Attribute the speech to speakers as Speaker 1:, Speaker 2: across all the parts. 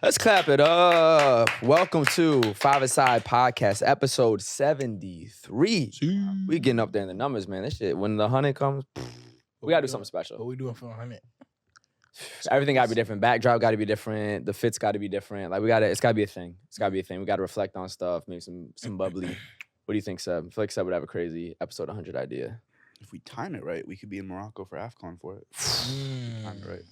Speaker 1: Let's clap it up. Welcome to Five-A-Side Podcast, episode 73. We getting up there in the numbers, man. This shit, when the 100 comes, we got to do something special.
Speaker 2: What we doing for 100?
Speaker 1: Everything got to be different. Backdrop got to be different. The fits got to be different. Like, it's got to be a thing. It's got to be a thing. We got to reflect on stuff, maybe some bubbly. What do you think, Seb? I feel like Seb would have a crazy episode 100 idea.
Speaker 3: If we time it right, we could be in Morocco for AFCON for it. Time it right.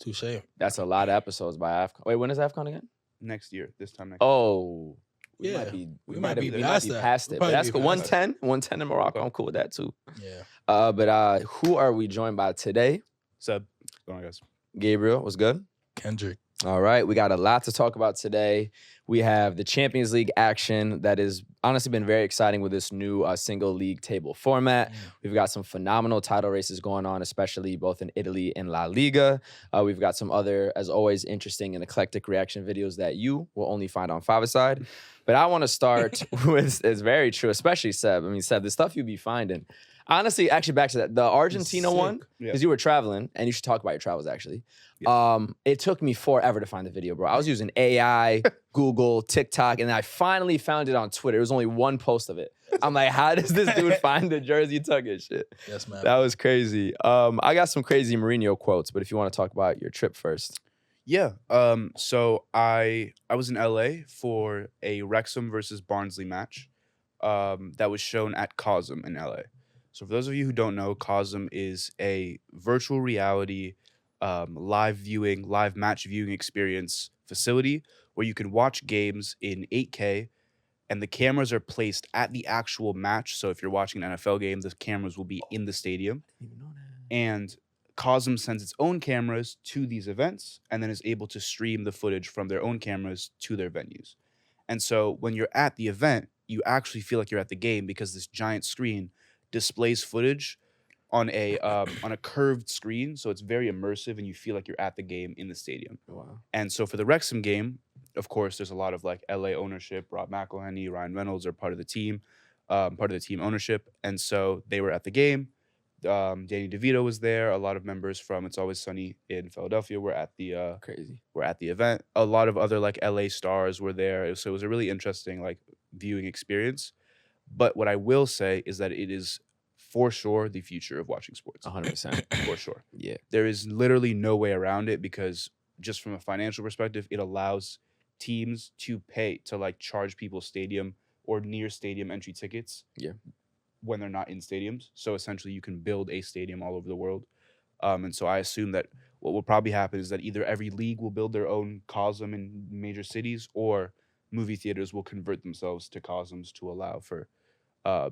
Speaker 2: Touche.
Speaker 1: That's a lot of episodes by AFCON. Wait, when is AFCON again?
Speaker 3: Next year, this time next
Speaker 1: Oh.
Speaker 2: We might be
Speaker 1: past it. But that's cool. 110 in Morocco. I'm cool with that too.
Speaker 2: Yeah.
Speaker 1: But who are we joined by today?
Speaker 3: Seb, what's going on, guys?
Speaker 1: Gabriel, what's good?
Speaker 2: Kendrick.
Speaker 1: All right, we got a lot to talk about today. We have the Champions League action that has honestly been very exciting with this new single league table format. We've got some phenomenal title races going on, especially both in Italy and La Liga. We've got some other, as always, interesting and eclectic reaction videos that you will only find on Five-A-Side. But I want to start with, it's very true, especially Seb. I mean, Seb, the stuff you be finding. Honestly, actually, back to that, the Argentina one, because you were traveling, and you should talk about your travels, actually. Yeah. It took me forever to find the video, bro. I was using AI, Google, TikTok, and I finally found it on Twitter. There was only one post of it. I'm like, how does this dude find the Jersey Tug and shit?
Speaker 2: Yes, man.
Speaker 1: That was crazy. I got some crazy Mourinho quotes, but if you want to talk about your trip first.
Speaker 3: Yeah. So I was in LA for a Wrexham versus Barnsley match that was shown at COSM in LA. So for those of you who don't know, COSM is a virtual reality live match viewing experience facility where you can watch games in 8K and the cameras are placed at the actual match. So if you're watching an NFL game, the cameras will be in the stadium.
Speaker 1: I didn't even know that.
Speaker 3: And COSM sends its own cameras to these events and then is able to stream the footage from their own cameras to their venues. And so when you're at the event, you actually feel like you're at the game because this giant screen displays footage on a curved screen, so it's very immersive and you feel like you're at the game in the stadium.
Speaker 1: Wow.
Speaker 3: And so for the Wrexham game, of course, there's a lot of like LA ownership. Rob McElhenney, Ryan Reynolds are part of the team ownership, and so they were at the game. Danny DeVito was there. A lot of members from It's Always Sunny in Philadelphia were at the event. A lot of other like LA stars were there. So it was a really interesting like viewing experience. But what I will say is that it is for sure the future of watching sports.
Speaker 1: 100%.
Speaker 3: For sure.
Speaker 1: Yeah.
Speaker 3: There is literally no way around it because just from a financial perspective, it allows teams to pay to like charge people stadium or near stadium entry tickets.
Speaker 1: Yeah.
Speaker 3: When they're not in stadiums. So essentially you can build a stadium all over the world. And so I assume that what will probably happen is that either every league will build their own COSM in major cities or movie theaters will convert themselves to COSMs to allow for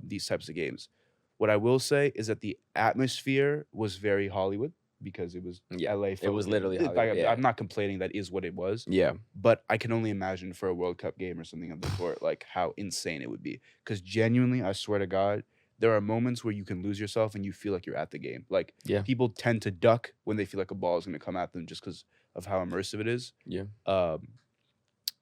Speaker 3: these types of games. What I will say is that the atmosphere was very Hollywood because it was LA.
Speaker 1: It was literally Hollywood.
Speaker 3: I'm not complaining. That is what it was.
Speaker 1: Yeah.
Speaker 3: But I can only imagine for a World Cup game or something of the sort, like how insane it would be. Because genuinely, I swear to God, there are moments where you can lose yourself and you feel like you're at the game. Like people tend to duck when they feel like a ball is going to come at them just because of how immersive it is.
Speaker 1: Yeah.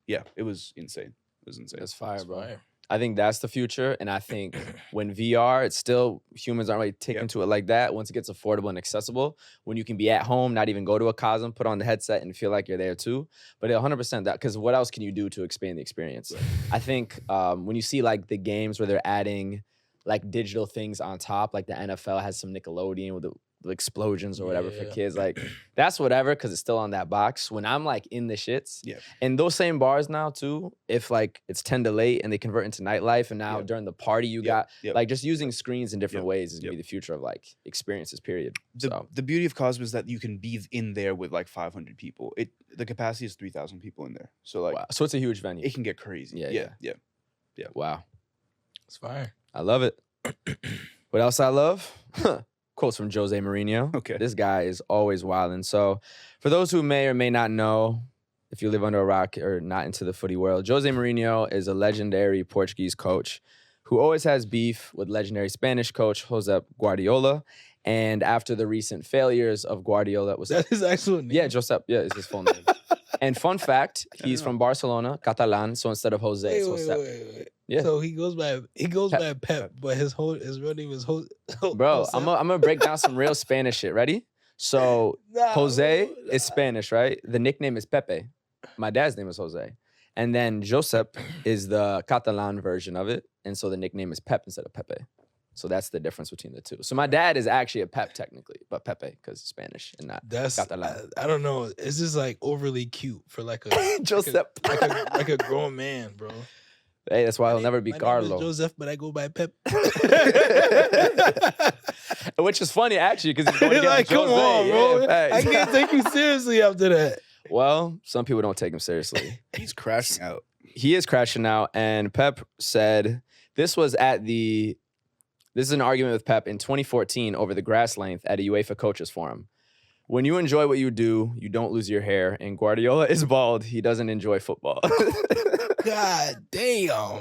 Speaker 3: It was insane. It was insane.
Speaker 1: That's fire, bro.
Speaker 2: Fire.
Speaker 1: I think that's the future. And I think when VR, it's still, humans aren't really taking to it like that. Once it gets affordable and accessible, when you can be at home, not even go to a COSM, put on the headset and feel like you're there too. But 100% that, because what else can you do to expand the experience? Right. I think when you see like the games where they're adding like digital things on top, like the NFL has some Nickelodeon with the explosions or whatever for kids, like that's whatever because it's still on that box. When I'm like in the shits, and those same bars now too, if like it's 10 to late and they convert into nightlife, and now during the party you got like just using screens in different ways is gonna be the future of like experiences. Period.
Speaker 3: The beauty of COSM is that you can be in there with like 500 people. The capacity is 3,000 people in there. So like,
Speaker 1: so it's a huge venue.
Speaker 3: It can get crazy. Yeah.
Speaker 1: Wow,
Speaker 2: it's fire.
Speaker 1: I love it. What else I love? Quotes from Jose Mourinho.
Speaker 3: Okay.
Speaker 1: This guy is always wilding. So for those who may or may not know, if you live under a rock or not into the footy world, Jose Mourinho is a legendary Portuguese coach who always has beef with legendary Spanish coach Josep Guardiola. And after the recent failures of Guardiola,
Speaker 2: That's his actual name?
Speaker 1: Yeah, Josep. Yeah, it's his full name. And fun fact, he's from Barcelona, Catalan. So instead of Jose, it's Josep.
Speaker 2: Wait.
Speaker 1: Yeah.
Speaker 2: So he goes by Pep, but his real name is Jose.
Speaker 1: Bro, I'm gonna break down some real Spanish shit. Ready? So
Speaker 2: Nah,
Speaker 1: Jose
Speaker 2: bro,
Speaker 1: is Spanish, right? The nickname is Pepe. My dad's name is Jose. And then Josep is the Catalan version of it. And so the nickname is Pep instead of Pepe. So that's the difference between the two. So my dad is actually a Pep technically, but Pepe because he's Spanish and not Catalan.
Speaker 2: I don't know. It's just like overly cute for like a
Speaker 1: Josep.
Speaker 2: like a grown man, bro.
Speaker 1: Hey, that's why he'll never be
Speaker 2: My
Speaker 1: Carlo.
Speaker 2: name is Joseph, but I go by Pep.
Speaker 1: Which is funny actually because he's going
Speaker 2: Like,
Speaker 1: against
Speaker 2: come
Speaker 1: Jose.
Speaker 2: on, bro.
Speaker 1: Yeah,
Speaker 2: I
Speaker 1: facts.
Speaker 2: can't take you seriously after that.
Speaker 1: Well, some people don't take him seriously.
Speaker 3: He's crashing out.
Speaker 1: He is crashing out, and Pep said this is an argument with Pep in 2014 over the grass length at a UEFA coaches forum. When you enjoy what you do, you don't lose your hair. And Guardiola is bald. He doesn't enjoy football.
Speaker 2: God damn.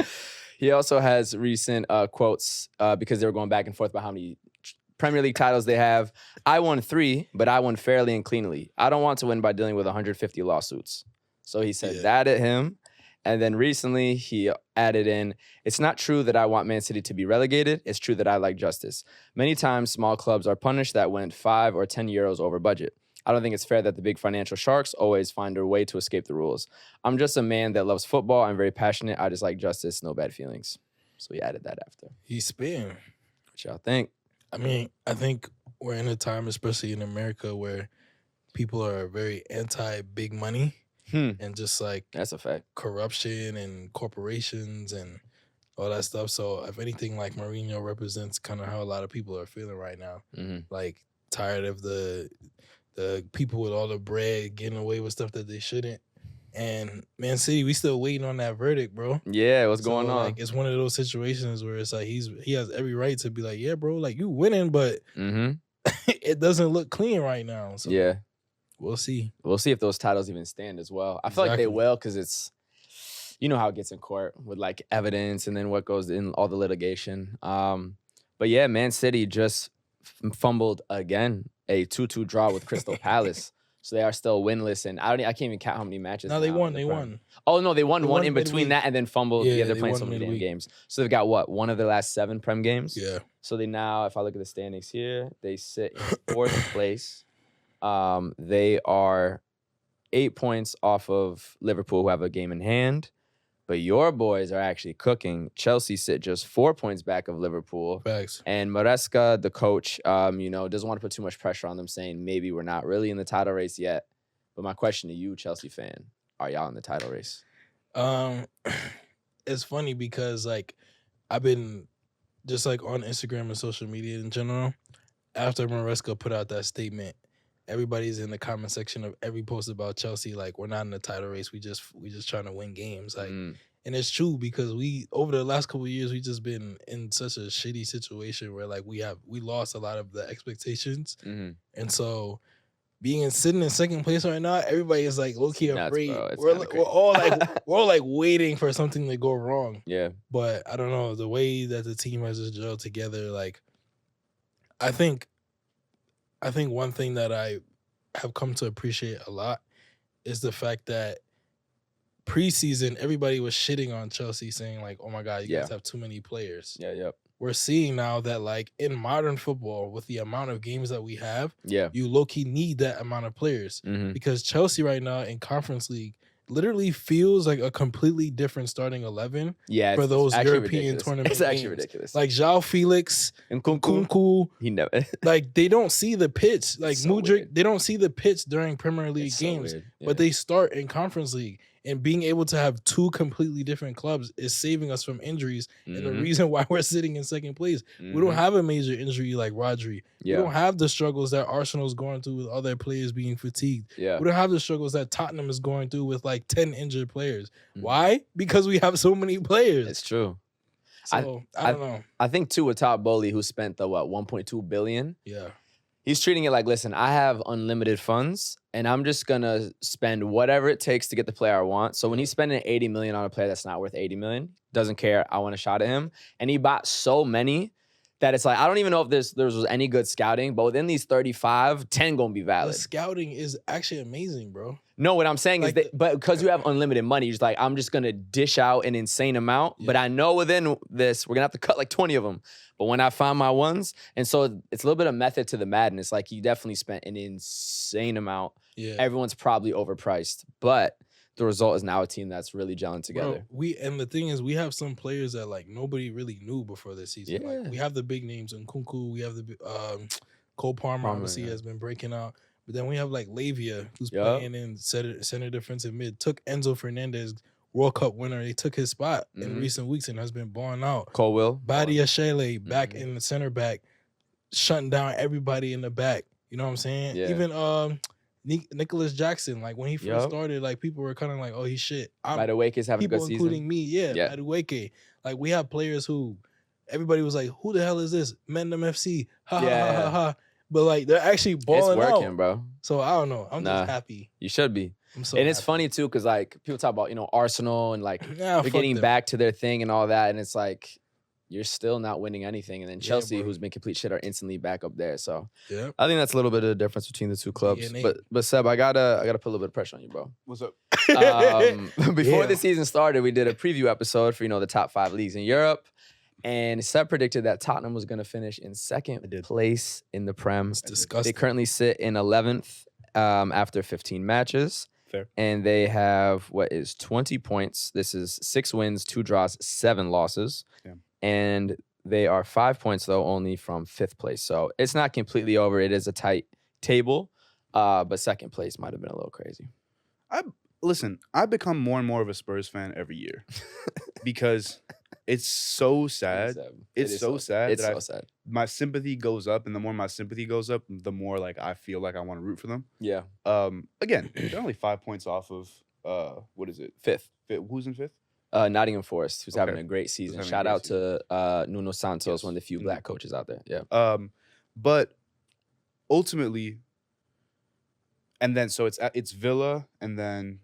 Speaker 1: He also has recent quotes because they were going back and forth about how many Premier League titles they have. I won 3, but I won fairly and cleanly. I don't want to win by dealing with 150 lawsuits. So he said that at him. And then recently he added in, it's not true that I want Man City to be relegated. It's true that I like justice. Many times small clubs are punished that went 5 or 10 euros over budget. I don't think it's fair that the big financial sharks always find a way to escape the rules. I'm just a man that loves football. I'm very passionate. I just like justice, no bad feelings. So he added that after.
Speaker 2: He's spitting.
Speaker 1: What y'all think?
Speaker 2: I mean, I think we're in a time, especially in America, where people are very anti-big money and just like
Speaker 1: That's a fact.
Speaker 2: corruption and corporations and all that stuff. So if anything, like Mourinho represents kind of how a lot of people are feeling right now. Like tired of the people with all the bread getting away with stuff that they shouldn't. And Man City, we still waiting on that verdict, bro.
Speaker 1: Yeah, what's going on?
Speaker 2: Like, it's one of those situations where it's like he has every right to be like, yeah, bro, like you winning, but it doesn't look clean right now. So
Speaker 1: Yeah.
Speaker 2: we'll see.
Speaker 1: We'll see if those titles even stand as well. I feel like they
Speaker 2: Exactly.
Speaker 1: will because it's, you know how it gets in court with like evidence and then what goes in all the litigation. But yeah, Man City just fumbled again, a 2-2 draw with Crystal Palace. So they are still winless, and I can't even count how many matches.
Speaker 2: No, they
Speaker 1: now
Speaker 2: won.
Speaker 1: in the
Speaker 2: They
Speaker 1: Prem.
Speaker 2: won.
Speaker 1: Oh no, they won
Speaker 2: They
Speaker 1: one
Speaker 2: won
Speaker 1: in between
Speaker 2: midweek.
Speaker 1: that and then fumbled. Yeah, they're
Speaker 2: they
Speaker 1: playing
Speaker 2: won
Speaker 1: so many damn
Speaker 2: midweek.
Speaker 1: games. So they've got what, one of their last 7 Prem games.
Speaker 2: Yeah.
Speaker 1: So they now, if I look at the standings here, they sit in 4th place. They are 8 points off of Liverpool, who have a game in hand. But your boys are actually cooking. Chelsea sit just 4 points back of Liverpool.
Speaker 2: Facts.
Speaker 1: And Maresca, the coach, doesn't want to put too much pressure on them, saying maybe we're not really in the title race yet. But my question to you, Chelsea fan, are y'all in the title race?
Speaker 2: It's funny because like I've been just like on Instagram and social media in general. After Maresca put out that statement, everybody's in the comment section of every post about Chelsea. Like, we're not in the title race. We just trying to win games. Like, and it's true because we over the last couple of years we just been in such a shitty situation where like we lost a lot of the expectations, and so sitting in second place right now, everybody is like low key afraid.
Speaker 1: Bro,
Speaker 2: we're all like waiting for something to go wrong.
Speaker 1: Yeah,
Speaker 2: but I don't know the way that the team has just gelled together. Like, I think one thing that I have come to appreciate a lot is the fact that preseason everybody was shitting on Chelsea, saying like, "Oh my God, you guys have too many players."
Speaker 1: Yeah, yep.
Speaker 2: We're seeing now that like in modern football, with the amount of games that we have,
Speaker 1: Yeah,
Speaker 2: you low-key need that amount of players because Chelsea right now in Conference League literally feels like a completely different starting 11 for those European tournament
Speaker 1: It's actually
Speaker 2: games.
Speaker 1: ridiculous.
Speaker 2: Like João Felix
Speaker 1: and
Speaker 2: Kunku,
Speaker 1: he never
Speaker 2: like they don't see the pitch. Like
Speaker 1: So
Speaker 2: Mudryk,
Speaker 1: weird.
Speaker 2: they don't see the pitch during Premier League
Speaker 1: It's so
Speaker 2: games,
Speaker 1: weird. Yeah.
Speaker 2: but they start in Conference League. And being able to have 2 completely different clubs is saving us from injuries. And the reason why we're sitting in second place, we don't have a major injury like Rodri.
Speaker 1: Yeah.
Speaker 2: We don't have the struggles that Arsenal's going through with other players being fatigued.
Speaker 1: Yeah.
Speaker 2: We don't have the struggles that Tottenham is going through with like 10 injured players. Why? Because we have so many players.
Speaker 1: It's true.
Speaker 2: So I don't know.
Speaker 1: I think too with Todd Bowley, who spent the 1.2 billion.
Speaker 2: Yeah.
Speaker 1: He's treating it like, listen, I have unlimited funds, and I'm just gonna spend whatever it takes to get the player I want. So when he's spending 80 million on a player that's not worth 80 million, doesn't care. I want a shot at him, and he bought so many that it's like, I don't even know if there was any good scouting, but within these 35, 10 gonna be
Speaker 2: The
Speaker 1: valid.
Speaker 2: scouting is actually amazing, bro.
Speaker 1: No, what I'm saying
Speaker 2: Like
Speaker 1: is that, but because you have unlimited money, you're just like, I'm just gonna dish out an insane amount.
Speaker 2: Yeah.
Speaker 1: But I know within this, we're gonna have to cut like 20 of them. But when I find my ones, and so it's a little bit of method to the madness. Like, he definitely spent an insane amount.
Speaker 2: Yeah.
Speaker 1: Everyone's probably overpriced, but the result is now a team that's really gelling together.
Speaker 2: Bro, and the thing is, we have some players that like nobody really knew before this season.
Speaker 1: Yeah.
Speaker 2: Like, we have the big names in Kunku, we have the Cole Palmer, obviously
Speaker 1: yeah.
Speaker 2: has been breaking out. But then we have like NIVEA, who's
Speaker 1: Yup.
Speaker 2: playing in center defensive mid. Took Enzo Fernandez, World Cup winner. They took his spot in recent weeks and has been balling out.
Speaker 1: Cole Will.
Speaker 2: Badia Shele back in the center back, shutting down everybody in the back. You know what I'm saying?
Speaker 1: Yeah.
Speaker 2: Even Nicholas Jackson, like when he first
Speaker 1: Yup.
Speaker 2: started, like people were kind of like, "Oh, he's shit."
Speaker 1: By the way, is having a
Speaker 2: People
Speaker 1: good season.
Speaker 2: including me, yeah. Adueke. Like, we have players who everybody was like, "Who the hell is this? Mendham FC." Ha ha ha ha ha. But like, they're actually
Speaker 1: It's
Speaker 2: balling
Speaker 1: working,
Speaker 2: out.
Speaker 1: bro.
Speaker 2: So I don't know. I'm
Speaker 1: Nah.
Speaker 2: just happy.
Speaker 1: You should be.
Speaker 2: I'm so
Speaker 1: And it's
Speaker 2: happy.
Speaker 1: funny too, because like people talk about, Arsenal and like
Speaker 2: Nah,
Speaker 1: they're
Speaker 2: fuck
Speaker 1: getting
Speaker 2: them.
Speaker 1: back to their thing and all that, and it's like you're still not winning anything. And then
Speaker 2: Yeah,
Speaker 1: Chelsea,
Speaker 2: bro.
Speaker 1: who's been complete shit, are instantly back up there. So
Speaker 2: Yeah.
Speaker 1: I think that's a little bit of the difference between the two clubs.
Speaker 2: DNA.
Speaker 1: But Seb, I gotta put a little bit of pressure on you, bro.
Speaker 3: What's up?
Speaker 1: Before
Speaker 2: Yeah.
Speaker 1: the season started, we did a preview episode for the top 5 leagues in Europe, and Seb predicted that Tottenham was going to finish in second place in the Prem.
Speaker 2: It's
Speaker 1: They
Speaker 2: disgusting.
Speaker 1: currently sit in 11th after 15 matches.
Speaker 3: Fair.
Speaker 1: And they have 20 points. This is 6 wins, 2 draws, 7 losses.
Speaker 3: Damn.
Speaker 1: And they are 5 points though only from 5th place. So it's not completely over. It is a tight table, but second place might have been a little crazy.
Speaker 3: Listen, I become more and more of a Spurs fan every year because it's so sad.
Speaker 1: It
Speaker 3: It's
Speaker 1: is
Speaker 3: so sad
Speaker 1: It's
Speaker 3: that
Speaker 1: so sad.
Speaker 3: my sympathy goes up, and the more my sympathy goes up, the more like I feel like I want to root for them.
Speaker 1: Yeah.
Speaker 3: Again, they're only 5 points off of what is it?
Speaker 1: 5th.
Speaker 3: Who's in 5th?
Speaker 1: Nottingham Forest, who's having
Speaker 3: Okay.
Speaker 1: a great season.
Speaker 3: having a
Speaker 1: Shout
Speaker 3: great
Speaker 1: out to Nuno Santos,
Speaker 3: Yes.
Speaker 1: one of the few
Speaker 3: Nuno.
Speaker 1: black coaches out there. Yeah.
Speaker 3: But ultimately, and then so it's Villa, and then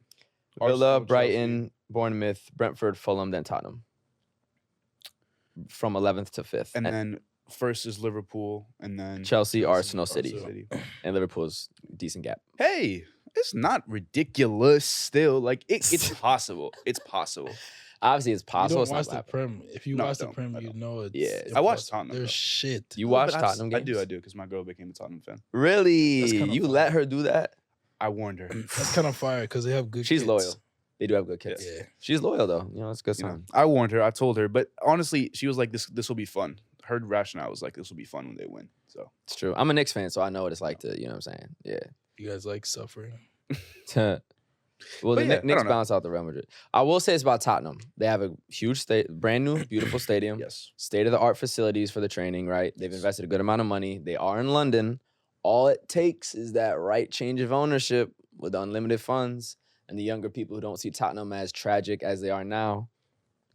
Speaker 1: Villa,
Speaker 3: Arsenal,
Speaker 1: Brighton,
Speaker 3: Chelsea,
Speaker 1: Bournemouth, Brentford, Fulham, then Tottenham. From 11th to 5th.
Speaker 3: and then first is Liverpool, and then
Speaker 1: Chelsea,
Speaker 2: Chelsea,
Speaker 1: Arsenal, City.
Speaker 3: City.
Speaker 1: And Liverpool's decent gap.
Speaker 3: Hey, it's not ridiculous. Still, like it's possible. It's possible.
Speaker 1: Obviously, it's
Speaker 2: You
Speaker 1: possible.
Speaker 2: don't
Speaker 1: It's
Speaker 2: watch
Speaker 1: not
Speaker 2: the
Speaker 1: happening.
Speaker 2: Prem. If you
Speaker 3: No, I
Speaker 2: watch the
Speaker 3: don't.
Speaker 2: Prem,
Speaker 3: I
Speaker 2: you
Speaker 3: don't.
Speaker 2: know it's.
Speaker 1: Yeah.
Speaker 3: I watch
Speaker 2: impossible.
Speaker 3: Tottenham,
Speaker 2: They're
Speaker 3: though.
Speaker 2: shit.
Speaker 1: You
Speaker 3: No,
Speaker 1: watch
Speaker 3: but
Speaker 1: Tottenham games?
Speaker 3: I do, because my girl became a Tottenham fan.
Speaker 1: Really?
Speaker 2: That's kinda
Speaker 1: You
Speaker 2: fire.
Speaker 1: let her do that?
Speaker 3: I warned her.
Speaker 2: That's kind of fire because they have good.
Speaker 1: She's
Speaker 2: kids.
Speaker 1: loyal. They do have good kids.
Speaker 2: Yeah.
Speaker 1: She's loyal, though. It's a good
Speaker 3: You know,
Speaker 1: sign.
Speaker 3: I warned her. I told her, but honestly, she was like, "This will be fun." Her rationale was like, "This will be fun when they win." So
Speaker 1: It's true. I'm a Knicks fan, so I know what it's like to, you know what I'm saying? Yeah.
Speaker 2: You guys like suffering.
Speaker 1: Well, the
Speaker 3: yeah, I
Speaker 1: Knicks
Speaker 3: don't know.
Speaker 1: balance out the Real Madrid. I will say it's about Tottenham. They have a huge, brand new, beautiful stadium.
Speaker 3: yes,
Speaker 1: State of the art facilities for the training, right? They've invested a good amount of money. They are in London. All it takes is that right change of ownership with unlimited funds and the younger people who don't see Tottenham as tragic as they are now.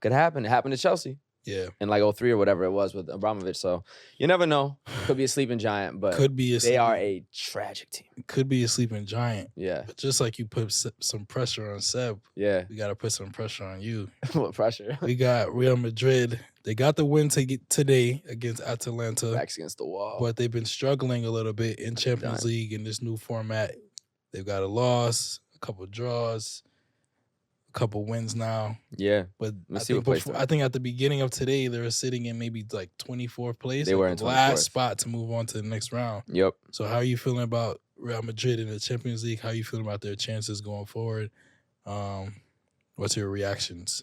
Speaker 1: Could happen. It happened to Chelsea
Speaker 2: Yeah.
Speaker 1: in like 03 or whatever it was with Abramovich. So you never know. Could be a sleeping giant, but
Speaker 2: Could be a.
Speaker 1: they are a tragic team.
Speaker 2: Could be a sleeping giant.
Speaker 1: Yeah.
Speaker 2: But just like you put some pressure on Seb,
Speaker 1: Yeah.
Speaker 2: we got to put some pressure on you.
Speaker 1: What pressure?
Speaker 2: We got Real Madrid. They got the win today against Atalanta,
Speaker 1: Backs against the wall.
Speaker 2: but they've been struggling a little bit in Champions
Speaker 1: Done.
Speaker 2: League in this new format. They've got a loss, a couple draws, a couple wins now.
Speaker 1: Yeah.
Speaker 2: But
Speaker 1: Let's see what place they're
Speaker 2: I think at the beginning of today, they were sitting in maybe like 24th place.
Speaker 1: They were
Speaker 2: like
Speaker 1: in
Speaker 2: the
Speaker 1: 24th.
Speaker 2: last spot to move on to the next round.
Speaker 1: Yep.
Speaker 2: So how are you feeling about Real Madrid in the Champions League? How are you feeling about their chances going forward? What's your reactions?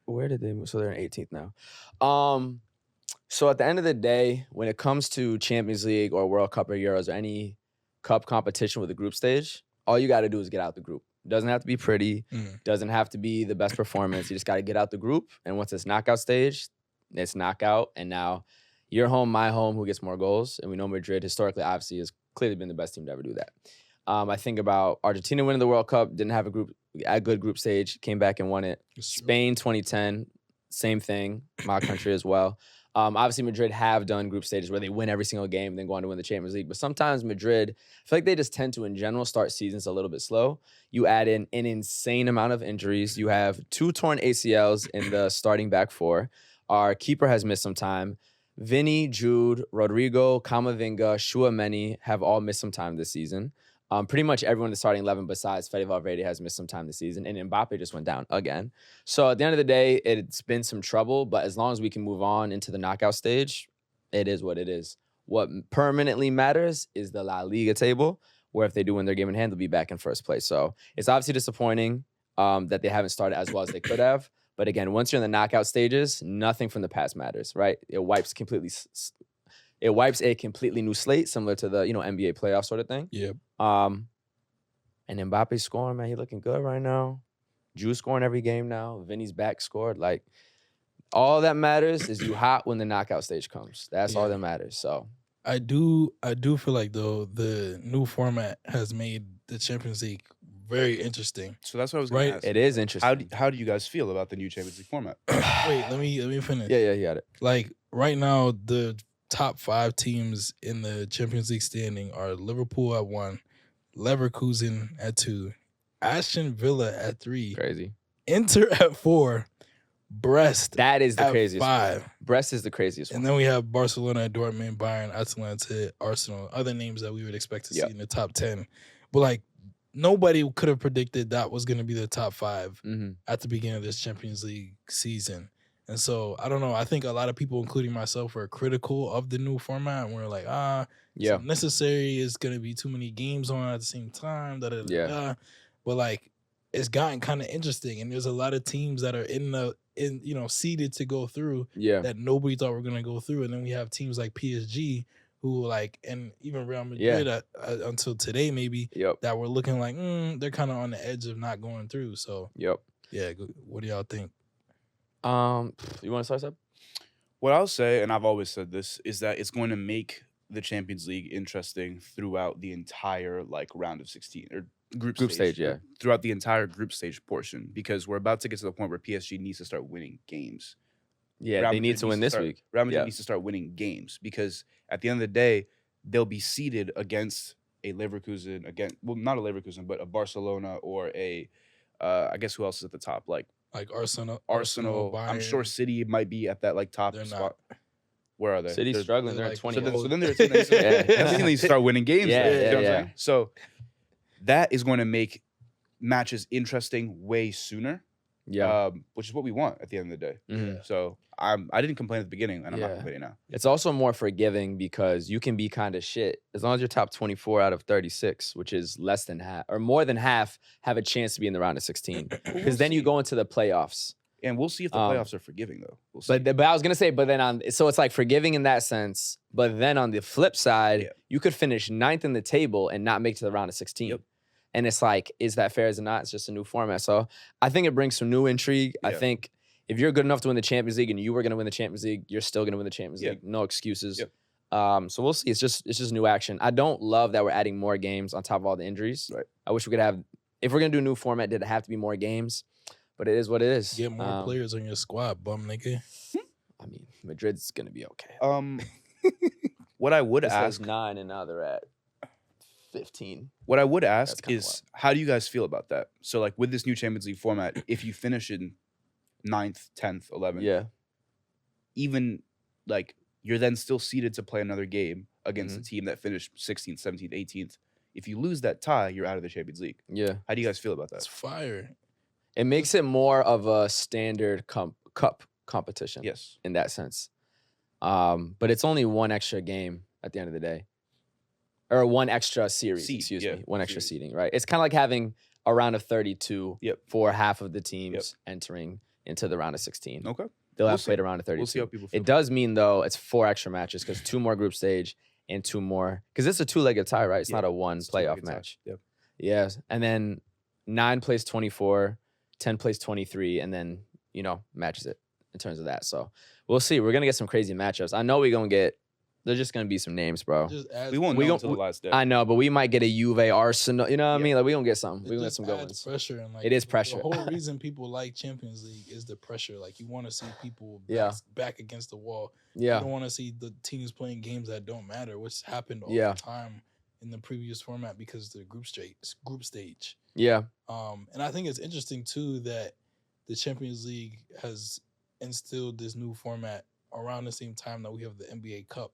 Speaker 1: Where did they move? So they're in 18th now. So at the end of the day, when it comes to Champions League or World Cup or Euros or any cup competition with a group stage, all you got to do is get out the group. Doesn't have to be pretty. Doesn't have to be the best performance. You just got to get out the group. And once it's knockout stage, it's knockout. And now your home, my home, who gets more goals? And we know Madrid historically, obviously, has clearly been the best team to ever do that. I think about Argentina winning the World Cup, didn't have a good group stage, came back and won it. Spain 2010, same thing, my country as well. Obviously, Madrid have done group stages where they win every single game, then go on to win the Champions League. But sometimes Madrid, I feel like they just tend to, in general, start seasons a little bit slow. You add in an insane amount of injuries. You have 2 torn ACLs in the starting back 4. Our keeper has missed some time. Vinny, Jude, Rodrigo, Camavinga, Tchouaméni have all missed some time this season. Pretty much everyone in the starting 11 besides Fede Valverde has missed some time this season, and Mbappe just went down again. So at the end of the day, it's been some trouble, but as long as we can move on into the knockout stage, it is what it is. What permanently matters is the La Liga table, where if they do win their game in hand, they'll be back in first place. So it's obviously disappointing that they haven't started as well as they could have. But again, once you're in the knockout stages, nothing from the past matters, right? It wipes a completely new slate, similar to the NBA playoff sort of thing.
Speaker 2: Yep.
Speaker 1: And Mbappe's scoring, man. He looking good right now. Jude scoring every game now. Vinny's back scored. Like, all that matters is you hot when the knockout stage comes. That's all that matters. So
Speaker 2: I do feel like though the new format has made the Champions League very interesting.
Speaker 3: So that's what I was going to ask.
Speaker 1: it is interesting.
Speaker 3: How do you guys feel about the new Champions League format?
Speaker 2: Wait, let me finish.
Speaker 1: Yeah, you got it.
Speaker 2: Like right now, the top 5 teams in the Champions League standing are Liverpool at 1, Leverkusen at 2, Aston Villa at 3,
Speaker 1: Crazy.
Speaker 2: Inter at 4, Brest
Speaker 1: That is the
Speaker 2: at
Speaker 1: craziest
Speaker 2: 5.
Speaker 1: one. Brest is the craziest one.
Speaker 2: And then we have Barcelona, Dortmund, Bayern, Atalanta, Arsenal, other names that we would expect to see in the top 10. But like nobody could have predicted that was going to be the top 5 at the beginning of this Champions League season. And so I don't know. I think a lot of people, including myself, were critical of the new format. And we're like, it's unnecessary. It's going to be too many games on at the same time. But like, it's gotten kind of interesting, and there's a lot of teams that are seeded to go through that nobody thought were going to go through. And then we have teams like PSG who and even Real Madrid until today maybe that were looking like they're kind of on the edge of not going through. So what do y'all think?
Speaker 1: You want to start, Seb?
Speaker 3: What I'll say, and I've always said this, is that it's going to make the Champions League interesting throughout the entire round of 16 or group stage, throughout the entire group stage portion, because we're about to get to the point where PSG needs to start winning games.
Speaker 1: Yeah, they need to win this week.
Speaker 3: Real Madrid needs to start winning games, because at the end of the day, they'll be seeded against a Leverkusen, not a Leverkusen, but a Barcelona or a, I guess who else is at the top? Like
Speaker 2: Arsenal.
Speaker 3: Bayern. I'm sure City might be at that top
Speaker 2: They're
Speaker 3: spot.
Speaker 2: not.
Speaker 3: Where are they?
Speaker 1: City's struggling. They're at 20.
Speaker 3: So then they're they need to start winning games. You know what I'm saying? So that is going to make matches interesting way sooner. Which is what we want at the end of the day. So I didn't complain at the beginning, and I'm not complaining now.
Speaker 1: It's also more forgiving because you can be kind of shit as long as you're top 24 out of 36, which is less than half or more than half have a chance to be in the round of 16. Because then you go into the playoffs.
Speaker 3: And we'll see if the playoffs are forgiving, though. We'll see.
Speaker 1: But I was gonna say, so it's like forgiving in that sense. But then on the flip side, you could finish 9th in the table and not make it to the round of 16. And it's like, is that fair? Is it not? It's just a new format. So I think it brings some new intrigue. I think if you're good enough to win the Champions League and you were going to win the Champions League, you're still going to win the Champions League. No excuses. So we'll see. It's just new action. I don't love that we're adding more games on top of all the injuries.
Speaker 3: Right.
Speaker 1: I wish we could have, if we're going to do a new format, did it have to be more games? But it is what it is.
Speaker 2: Get more players on your squad, bum nigga.
Speaker 1: I mean, Madrid's going to be okay.
Speaker 3: What I would ask.
Speaker 1: 9 and now they're at 15.
Speaker 3: What I would ask is, how do you guys feel about that? So, with this new Champions League format, if you finish in 9th, 10th, 11th, even, you're then still seeded to play another game against a team that finished 16th, 17th, 18th. If you lose that tie, you're out of the Champions League.
Speaker 1: Yeah.
Speaker 3: How do you guys feel about that?
Speaker 2: It's fire.
Speaker 1: It makes it more of a standard cup competition.
Speaker 3: Yes.
Speaker 1: In that sense. But it's only one extra game at the end of the day. Or one extra series, excuse me. One extra seeding, right? It's kind of like having a round of 32 for half of the teams entering into the round of 16.
Speaker 3: Okay.
Speaker 1: They'll have played a round of 32.
Speaker 3: We'll see how people feel.
Speaker 1: It does mean, though, it's 4 extra matches because 2 more group stage and 2 more. Because it's a 2-legged tie, right? It's not a 1 playoff match.
Speaker 3: Yep.
Speaker 1: Yeah. And then 9 plays 24, 10 plays 23, and then, matches it in terms of that. So we'll see. We're going to get some crazy matchups. I know we're going to get. There's just gonna be some names, bro.
Speaker 3: We won't know until the last day.
Speaker 1: I know, but we might get a Juve Arsenal. You know what I mean? We gonna get something. We gonna get some good ones.
Speaker 2: Pressure and
Speaker 1: it is pressure.
Speaker 2: The whole reason people like Champions League is the pressure. You want to see people back against the wall.
Speaker 1: Yeah.
Speaker 2: You don't want to see the teams playing games that don't matter, which happened all the time in the previous format because of the group stage.
Speaker 1: Yeah.
Speaker 2: And I think it's interesting too that the Champions League has instilled this new format around the same time that we have the NBA Cup.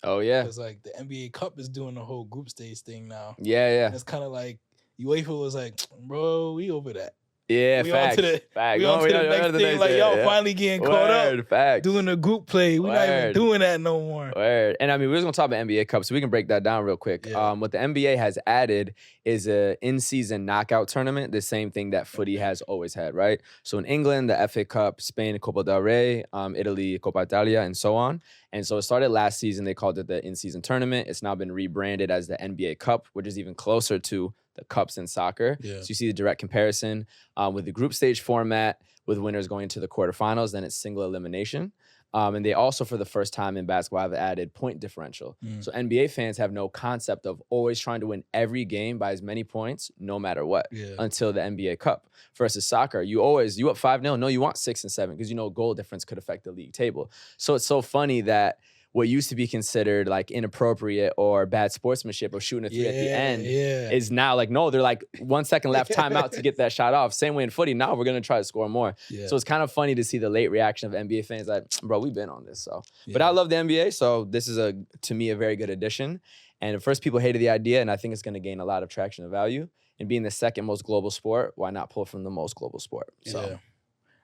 Speaker 1: Oh yeah.
Speaker 2: Because like the NBA Cup is doing the whole group stage thing now.
Speaker 1: Yeah.
Speaker 2: And it's kind of like UEFA was like, bro, we over that.
Speaker 1: Yeah,
Speaker 2: We
Speaker 1: facts.
Speaker 2: on to the,
Speaker 1: Facts.
Speaker 2: we on to the next thing. Like, y'all finally getting caught up.
Speaker 1: Facts.
Speaker 2: Doing the group play. We're not even doing that no more.
Speaker 1: Word. And I mean, we was going to talk about NBA Cup, so we can break that down real quick.
Speaker 2: Yeah.
Speaker 1: What the NBA has added is a in-season knockout tournament, the same thing that footy has always had, right? So in England, the FA Cup, Spain, Copa del Rey, Italy, Coppa Italia, and so on. And so it started last season. They called it the in-season tournament. It's now been rebranded as the NBA Cup, which is even closer to the cups in soccer.
Speaker 2: Yeah.
Speaker 1: So you see the direct comparison with the group stage format, with winners going to the quarterfinals, then it's single elimination. And they also, for the first time in basketball, have added point differential. So NBA fans have no concept of always trying to win every game by as many points, no matter what, until the NBA Cup. Versus soccer, you up 5-0. No, you want 6 and 7 because you know goal difference could affect the league table. So it's so funny that what used to be considered like inappropriate or bad sportsmanship or shooting a 3 at the end is now like, no, they're like 1 second left timeout to get that shot off. Same way in footy. Now we're going to try to score more. So it's kind of funny to see the late reaction of NBA fans like, bro, we've been on this. So, but I love the NBA. So this is to me, a very good addition. And at first people hated the idea, and I think it's going to gain a lot of traction and value. And being the second most global sport, why not pull from the most global sport? So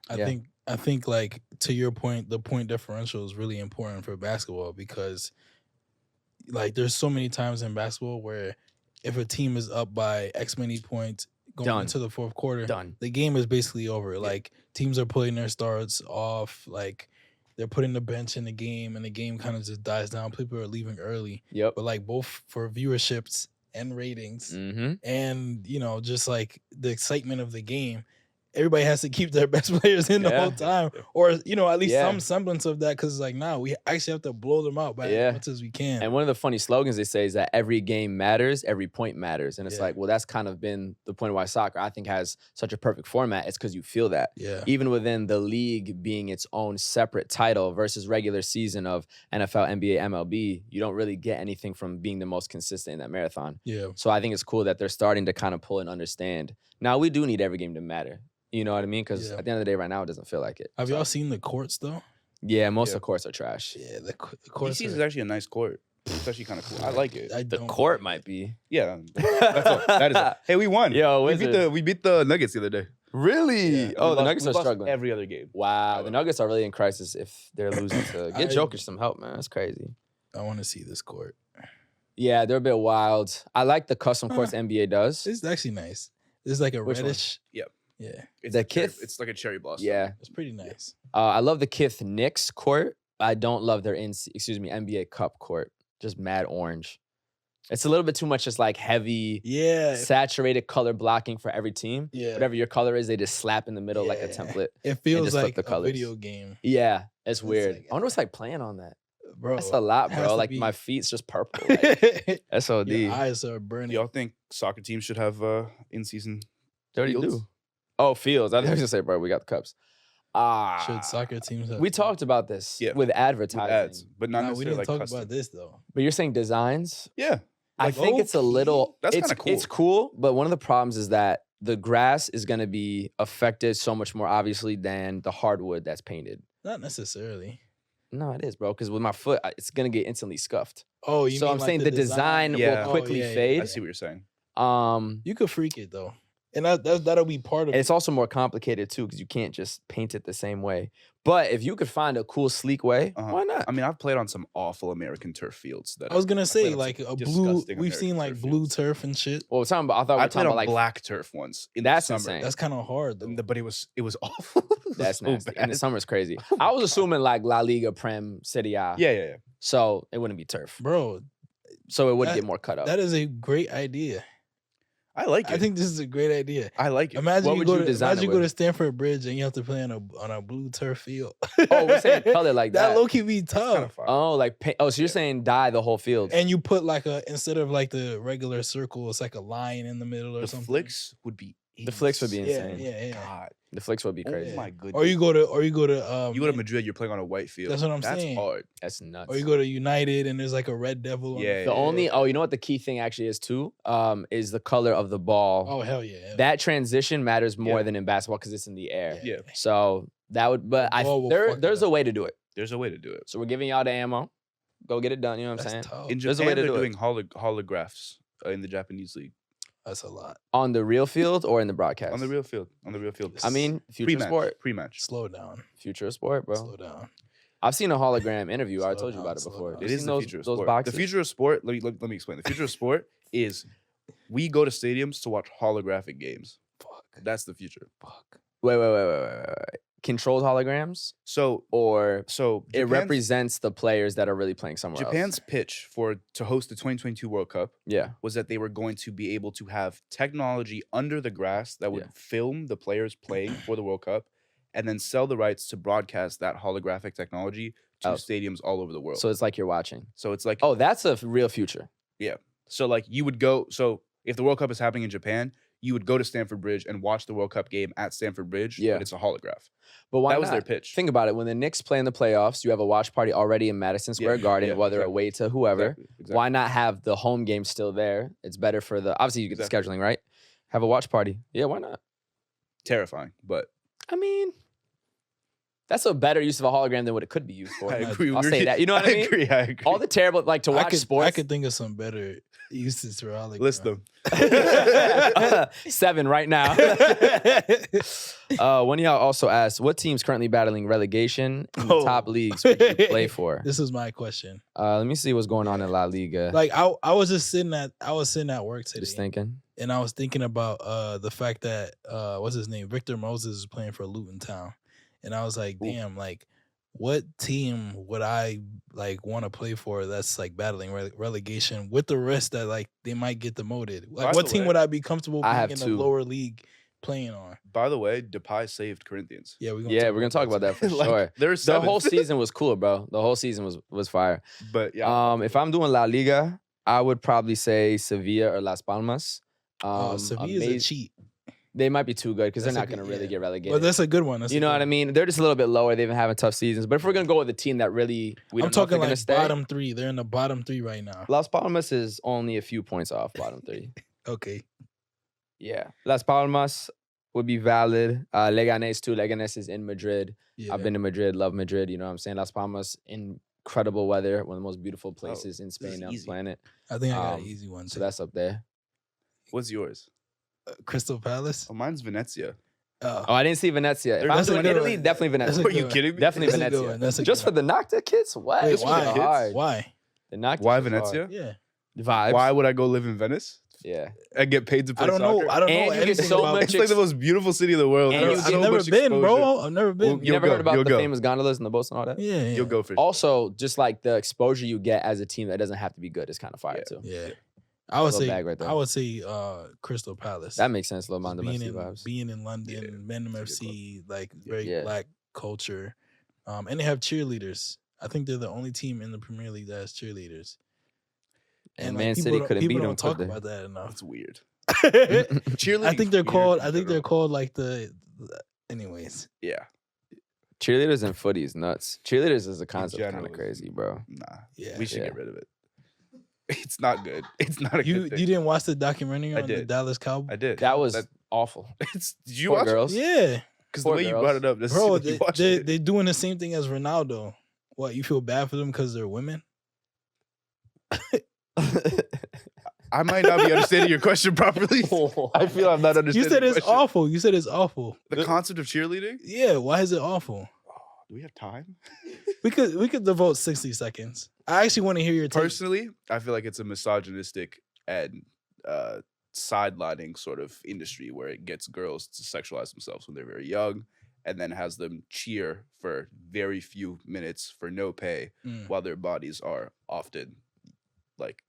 Speaker 2: I think like to your point, the point differential is really important for basketball because like there's so many times in basketball where if a team is up by X many points going into the fourth quarter, the game is basically over. Like teams are putting their starts off, like they're putting the bench in the game and the game kind of just dies down. People are leaving early. But like both for viewerships and ratings and, you know, just like the excitement of the game, everybody has to keep their best players in the whole time, or you know, at least some semblance of that. Because like now we actually have to blow them out by as much as we can.
Speaker 1: And one of the funny slogans they say is that every game matters, every point matters, and it's like, well, that's kind of been the point of why soccer I think has such a perfect format. It's because you feel that, even within the league being its own separate title versus regular season of NFL, NBA, MLB, you don't really get anything from being the most consistent in that marathon. So I think it's cool that they're starting to kind of pull and understand. Now we do need every game to matter. You know what I mean? Because at the end of the day, right now, it doesn't feel like it.
Speaker 2: Have y'all seen the courts, though?
Speaker 1: Yeah, most of the courts are trash.
Speaker 2: Yeah, the courts
Speaker 3: DC's is actually a nice court. It's actually kind of cool. I like it.
Speaker 1: The court might be.
Speaker 3: Yeah. That is Hey, we won.
Speaker 1: Yo,
Speaker 3: we beat the Nuggets the other day.
Speaker 1: Really?
Speaker 3: Yeah.
Speaker 1: Oh, the Nuggets are struggling.
Speaker 3: Every other game.
Speaker 1: Wow. The Nuggets are really in crisis if they're losing to... Get Jokic some help, man. That's crazy.
Speaker 2: I want to see this court.
Speaker 1: Yeah, they're a bit wild. I like the custom courts NBA does.
Speaker 2: It's actually nice. It's like a reddish...
Speaker 3: Yep.
Speaker 2: Yeah.
Speaker 3: It's
Speaker 1: the Kith.
Speaker 3: It's like a cherry blossom.
Speaker 1: Yeah.
Speaker 2: It's pretty nice.
Speaker 1: I love the Kith Knicks court. I don't love their NBA Cup court. Just mad orange. It's a little bit too much just like heavy, saturated color blocking for every team.
Speaker 2: Yeah.
Speaker 1: Whatever your color is, they just slap in the middle like a template.
Speaker 2: It feels like a video game.
Speaker 1: Yeah, it's weird. I wonder what's like playing on that.
Speaker 2: Bro,
Speaker 1: that's a lot, bro. Like my feet's just purple. Like, SOD.
Speaker 2: Your eyes are burning.
Speaker 3: Y'all think soccer teams should have in-season
Speaker 1: They already do. Oh, fields. I was going to say, bro, we got the cups.
Speaker 2: Should soccer teams have...
Speaker 1: We talked about this with advertising. With ads,
Speaker 3: but not necessarily
Speaker 2: we didn't
Speaker 3: like
Speaker 2: talk
Speaker 3: custom.
Speaker 2: about this, though.
Speaker 1: But you're saying designs?
Speaker 3: Yeah.
Speaker 1: I think it's a little...
Speaker 3: That's kind of cool.
Speaker 1: It's cool, but one of the problems is that the grass is going to be affected so much more obviously than the hardwood that's painted.
Speaker 2: Not necessarily.
Speaker 1: No, it is, bro, because with my foot, it's going to get instantly scuffed.
Speaker 2: Oh, you
Speaker 1: so
Speaker 2: mean
Speaker 1: I'm
Speaker 2: like
Speaker 1: saying the design will quickly fade.
Speaker 3: I see what you're saying.
Speaker 2: You could freak it, though. And that'll be part of it.
Speaker 1: It's also more complicated, too, because you can't just paint it the same way. But if you could find a cool, sleek way, why not?
Speaker 3: I mean, I've played on some awful American turf fields.
Speaker 2: I was going to say, like, a blue... We've seen, like, blue turf and shit.
Speaker 1: Well, I thought we were talking about, like...
Speaker 3: black turf once.
Speaker 1: That's insane.
Speaker 2: That's kind of hard, though.
Speaker 3: But it was awful.
Speaker 1: That's nasty. And the summer's crazy. I was assuming, like, La Liga, Prem, Serie A.
Speaker 3: Yeah.
Speaker 1: So it wouldn't be turf.
Speaker 2: Bro.
Speaker 1: So it would get more cut up.
Speaker 2: That is a great idea.
Speaker 3: I like it.
Speaker 2: I think this is a great idea.
Speaker 3: I like it.
Speaker 2: Imagine you go to Stamford Bridge and you have to play on a blue turf field.
Speaker 1: Oh, we're saying color like that.
Speaker 2: That low key be tough.
Speaker 1: Oh, like so you're saying dye the whole field.
Speaker 2: And you put like instead of like the regular circle, it's like a line in the middle or something.
Speaker 3: The flicks would be
Speaker 1: The flicks would be insane.
Speaker 2: Yeah.
Speaker 3: God.
Speaker 1: The flicks would be crazy.
Speaker 3: Oh my goodness.
Speaker 2: Or you go to
Speaker 3: you go to Madrid, you're playing on a white field.
Speaker 2: That's what I'm saying.
Speaker 3: That's hard.
Speaker 1: That's nuts.
Speaker 2: Or you go to United and there's like a red devil.
Speaker 3: Yeah.
Speaker 1: You know what the key thing actually is too? Is the color of the ball.
Speaker 2: Oh hell yeah.
Speaker 1: That transition matters more than in basketball because it's in the air.
Speaker 3: Yeah.
Speaker 1: So that would, but there's a way to do it.
Speaker 3: There's a way to do it.
Speaker 1: So we're giving y'all the ammo. Go get it done. You know what I'm
Speaker 2: That's
Speaker 1: saying?
Speaker 2: tough.
Speaker 3: In
Speaker 1: There's a
Speaker 3: Japan,
Speaker 1: way to
Speaker 3: they're
Speaker 1: do it.
Speaker 3: doing holographs in the Japanese league
Speaker 2: That's a lot.
Speaker 1: On the real field or in the broadcast?
Speaker 3: on the real field. On the real field.
Speaker 1: I mean, future
Speaker 3: pre-match.
Speaker 1: sport.
Speaker 3: Pre-match.
Speaker 2: Slow down.
Speaker 1: Future of sport, bro.
Speaker 2: Slow down.
Speaker 1: I've seen a hologram interview. I
Speaker 2: Slow
Speaker 1: told you
Speaker 2: down,
Speaker 1: about it
Speaker 2: slow
Speaker 1: before.
Speaker 2: down.
Speaker 1: You
Speaker 3: It is
Speaker 1: seen
Speaker 3: the
Speaker 1: those,
Speaker 3: future of
Speaker 1: those
Speaker 3: sport.
Speaker 1: boxes?
Speaker 3: The future of sport. Let me explain. The future of sport is we go to stadiums to watch holographic games.
Speaker 2: Fuck.
Speaker 3: That's the future.
Speaker 2: Fuck.
Speaker 1: Wait. Controlled holograms,
Speaker 3: So
Speaker 1: or it
Speaker 3: Japan's-
Speaker 1: represents the players that are really playing somewhere
Speaker 3: Japan's
Speaker 1: else.
Speaker 3: pitch to host the 2022 World Cup
Speaker 1: Yeah.
Speaker 3: was that they were going to be able to have technology under the grass that would
Speaker 1: Yeah.
Speaker 3: film the players playing for the World Cup and then sell the rights to broadcast that holographic technology to
Speaker 1: Oh.
Speaker 3: stadiums all over the world.
Speaker 1: So it's like you're watching.
Speaker 3: So it's like
Speaker 1: Oh, that's a real future.
Speaker 3: so like you would go if the World Cup is happening in Japan, you would go to Stamford Bridge and watch the World Cup game at Stamford Bridge,
Speaker 1: Yeah.
Speaker 3: but it's a holograph.
Speaker 1: But why
Speaker 3: That was
Speaker 1: not?
Speaker 3: their pitch.
Speaker 1: Think about it. When the Knicks play in the playoffs, you have a watch party already in Madison Square Garden,
Speaker 3: yeah,
Speaker 1: whether
Speaker 3: exactly.
Speaker 1: away to whoever.
Speaker 3: Exactly.
Speaker 1: Why not have the home game still there? It's better for the obviously you get the
Speaker 3: Exactly.
Speaker 1: scheduling, right? Have a watch party. Yeah, why not?
Speaker 3: Terrifying, but
Speaker 1: I mean, that's a better use of a hologram than what it could be used for.
Speaker 3: I agree.
Speaker 1: I'll say that. You know what I mean?
Speaker 3: agree. I agree.
Speaker 1: All the terrible, like to watch
Speaker 2: I
Speaker 1: sports.
Speaker 2: could think of some better uses for hologram.
Speaker 3: List them.
Speaker 1: 7 right now. One of y'all also asked, what team's currently battling relegation in the
Speaker 2: Oh.
Speaker 1: top leagues would you play for?
Speaker 2: This is my question.
Speaker 1: Let me see what's going on in La Liga.
Speaker 2: Like I was sitting at work today,
Speaker 1: Just thinking.
Speaker 2: and I was thinking about the fact that what's his name, Victor Moses is playing for Luton Town, and I was like, damn, like what team would I like want to play for that's like battling relegation with the risk that like they might get demoted? Like
Speaker 3: By
Speaker 2: what
Speaker 3: the
Speaker 2: team
Speaker 3: way,
Speaker 2: would I be comfortable
Speaker 1: I
Speaker 2: being
Speaker 1: have
Speaker 2: in
Speaker 1: two.
Speaker 2: the lower league playing on?
Speaker 3: By the way, Depay saved Corinthians.
Speaker 2: Yeah, we're
Speaker 1: Gonna talk about that for
Speaker 3: Like,
Speaker 1: sure.
Speaker 3: There's
Speaker 1: The whole season was cool, bro. The whole season was fire.
Speaker 3: But yeah,
Speaker 1: If I'm doing La Liga, I would probably say Sevilla or Las Palmas.
Speaker 2: Sevilla's a cheat,
Speaker 1: They might be too good because they're
Speaker 2: That's a
Speaker 1: not going to
Speaker 2: good-
Speaker 1: really
Speaker 2: yeah.
Speaker 1: get relegated.
Speaker 2: but that's a good one. That's
Speaker 1: You know what I mean? They're just a little bit lower. They've been having tough seasons. But if we're going to go with a team that really we
Speaker 2: I'm
Speaker 1: don't know if they're
Speaker 2: talking
Speaker 1: going to
Speaker 2: like
Speaker 1: stay,
Speaker 2: bottom 3. They're in the bottom 3 right now.
Speaker 1: Las Palmas is only a few points off bottom 3.
Speaker 2: Okay.
Speaker 1: Yeah. Las Palmas would be valid. Leganes too. Leganes is in Madrid.
Speaker 2: Yeah.
Speaker 1: I've been to Madrid, love Madrid. You know what I'm saying? Las Palmas, incredible weather. One of the most beautiful places in
Speaker 3: is
Speaker 1: Spain on the
Speaker 3: easy.
Speaker 1: planet.
Speaker 2: I think I got an
Speaker 1: Um,
Speaker 2: easy one.
Speaker 1: So
Speaker 2: Too.
Speaker 1: that's up there.
Speaker 3: what's yours?
Speaker 2: Crystal Palace.
Speaker 3: Oh, mine's Venezia.
Speaker 1: Oh, I didn't see Venezia. If I'm
Speaker 2: That's a
Speaker 1: doing
Speaker 2: good
Speaker 1: Italy,
Speaker 2: one.
Speaker 1: definitely
Speaker 2: That's a
Speaker 1: Venezia.
Speaker 3: Are
Speaker 2: good
Speaker 3: you
Speaker 2: one.
Speaker 3: kidding me?
Speaker 1: Definitely
Speaker 2: That's a good
Speaker 1: Venezia.
Speaker 2: one. That's a
Speaker 1: Just
Speaker 2: good
Speaker 1: for the Nocta kids? What?
Speaker 2: Wait,
Speaker 3: Just for the
Speaker 2: why?
Speaker 3: kids?
Speaker 1: Hard.
Speaker 2: Why?
Speaker 1: The Nocta
Speaker 3: Why
Speaker 1: kids are hard.
Speaker 3: Venezia?
Speaker 2: Yeah.
Speaker 1: Vibes.
Speaker 3: Why would I go live in Venice
Speaker 1: Yeah.
Speaker 3: and get paid to play
Speaker 2: I don't know.
Speaker 3: soccer?
Speaker 2: I don't
Speaker 1: And
Speaker 2: know
Speaker 1: you get
Speaker 2: anything
Speaker 1: so
Speaker 2: about
Speaker 1: much
Speaker 3: It's like the most beautiful city in the world.
Speaker 1: And
Speaker 3: bro.
Speaker 1: you
Speaker 3: So
Speaker 2: I've never
Speaker 3: much
Speaker 2: been,
Speaker 3: exposure.
Speaker 2: bro. I've never been.
Speaker 3: Well,
Speaker 1: You
Speaker 3: You'll
Speaker 1: never
Speaker 3: go,
Speaker 1: heard about
Speaker 3: you'll
Speaker 1: the
Speaker 3: go.
Speaker 1: famous gondolas and the boats and all that?
Speaker 2: Yeah.
Speaker 3: You'll go for sure.
Speaker 1: Also, just like the exposure you get as a team that doesn't have to be good is kind of fire too.
Speaker 2: Yeah. I would
Speaker 1: Little
Speaker 2: say
Speaker 1: bag right there.
Speaker 2: I would say Crystal Palace.
Speaker 1: That makes sense, little
Speaker 2: Just
Speaker 1: Mondo Messi vibes.
Speaker 2: being in London,
Speaker 3: Yeah,
Speaker 2: Mandem
Speaker 3: that's a good
Speaker 2: FC, like very
Speaker 1: Yeah.
Speaker 2: black culture, and they have cheerleaders. I think they're the only team in the Premier League that has cheerleaders.
Speaker 1: And
Speaker 2: like,
Speaker 1: Man
Speaker 2: people
Speaker 1: City
Speaker 2: don't-
Speaker 1: couldn't beat
Speaker 2: people
Speaker 1: them.
Speaker 2: don't talk
Speaker 1: could they?
Speaker 2: about that enough.
Speaker 3: That's weird.
Speaker 2: I think they're called. I think they're
Speaker 3: they're
Speaker 2: called like the. Anyways,
Speaker 3: Yeah.
Speaker 1: Cheerleaders and footy is nuts. Cheerleaders as a concept kind
Speaker 3: general
Speaker 1: of
Speaker 3: is-
Speaker 1: crazy, bro.
Speaker 3: Nah.
Speaker 2: yeah.
Speaker 3: We should
Speaker 1: Yeah.
Speaker 3: get rid of it. It's not good. It's not a
Speaker 2: You
Speaker 3: good thing.
Speaker 2: you didn't watch the documentary
Speaker 3: I
Speaker 2: on the
Speaker 3: did.
Speaker 2: Dallas Cowboys?
Speaker 3: I did.
Speaker 1: That was awful.
Speaker 3: Did you
Speaker 1: Poor
Speaker 3: watch
Speaker 1: girls.
Speaker 2: Yeah,
Speaker 3: Because the
Speaker 1: Poor
Speaker 3: way you
Speaker 1: girls.
Speaker 3: brought it up, that's
Speaker 2: bro.
Speaker 3: like you watched
Speaker 2: They
Speaker 3: it.
Speaker 2: they're doing the same thing as Ronaldo. What, you feel bad for them because they're women?
Speaker 3: I might not be understanding your question properly. I feel I'm not understanding.
Speaker 2: You said
Speaker 3: the
Speaker 2: it's
Speaker 3: question.
Speaker 2: awful. You said it's awful.
Speaker 3: The concept of cheerleading.
Speaker 2: Yeah, why is it awful?
Speaker 3: Do we have time?
Speaker 2: We could devote 60 seconds. I actually want to hear your take.
Speaker 3: Personally, I feel like it's a misogynistic and sidelining sort of industry where it gets girls to sexualize themselves when they're very young and then has them cheer for very few minutes for no pay
Speaker 2: Mm.
Speaker 3: while their bodies are often like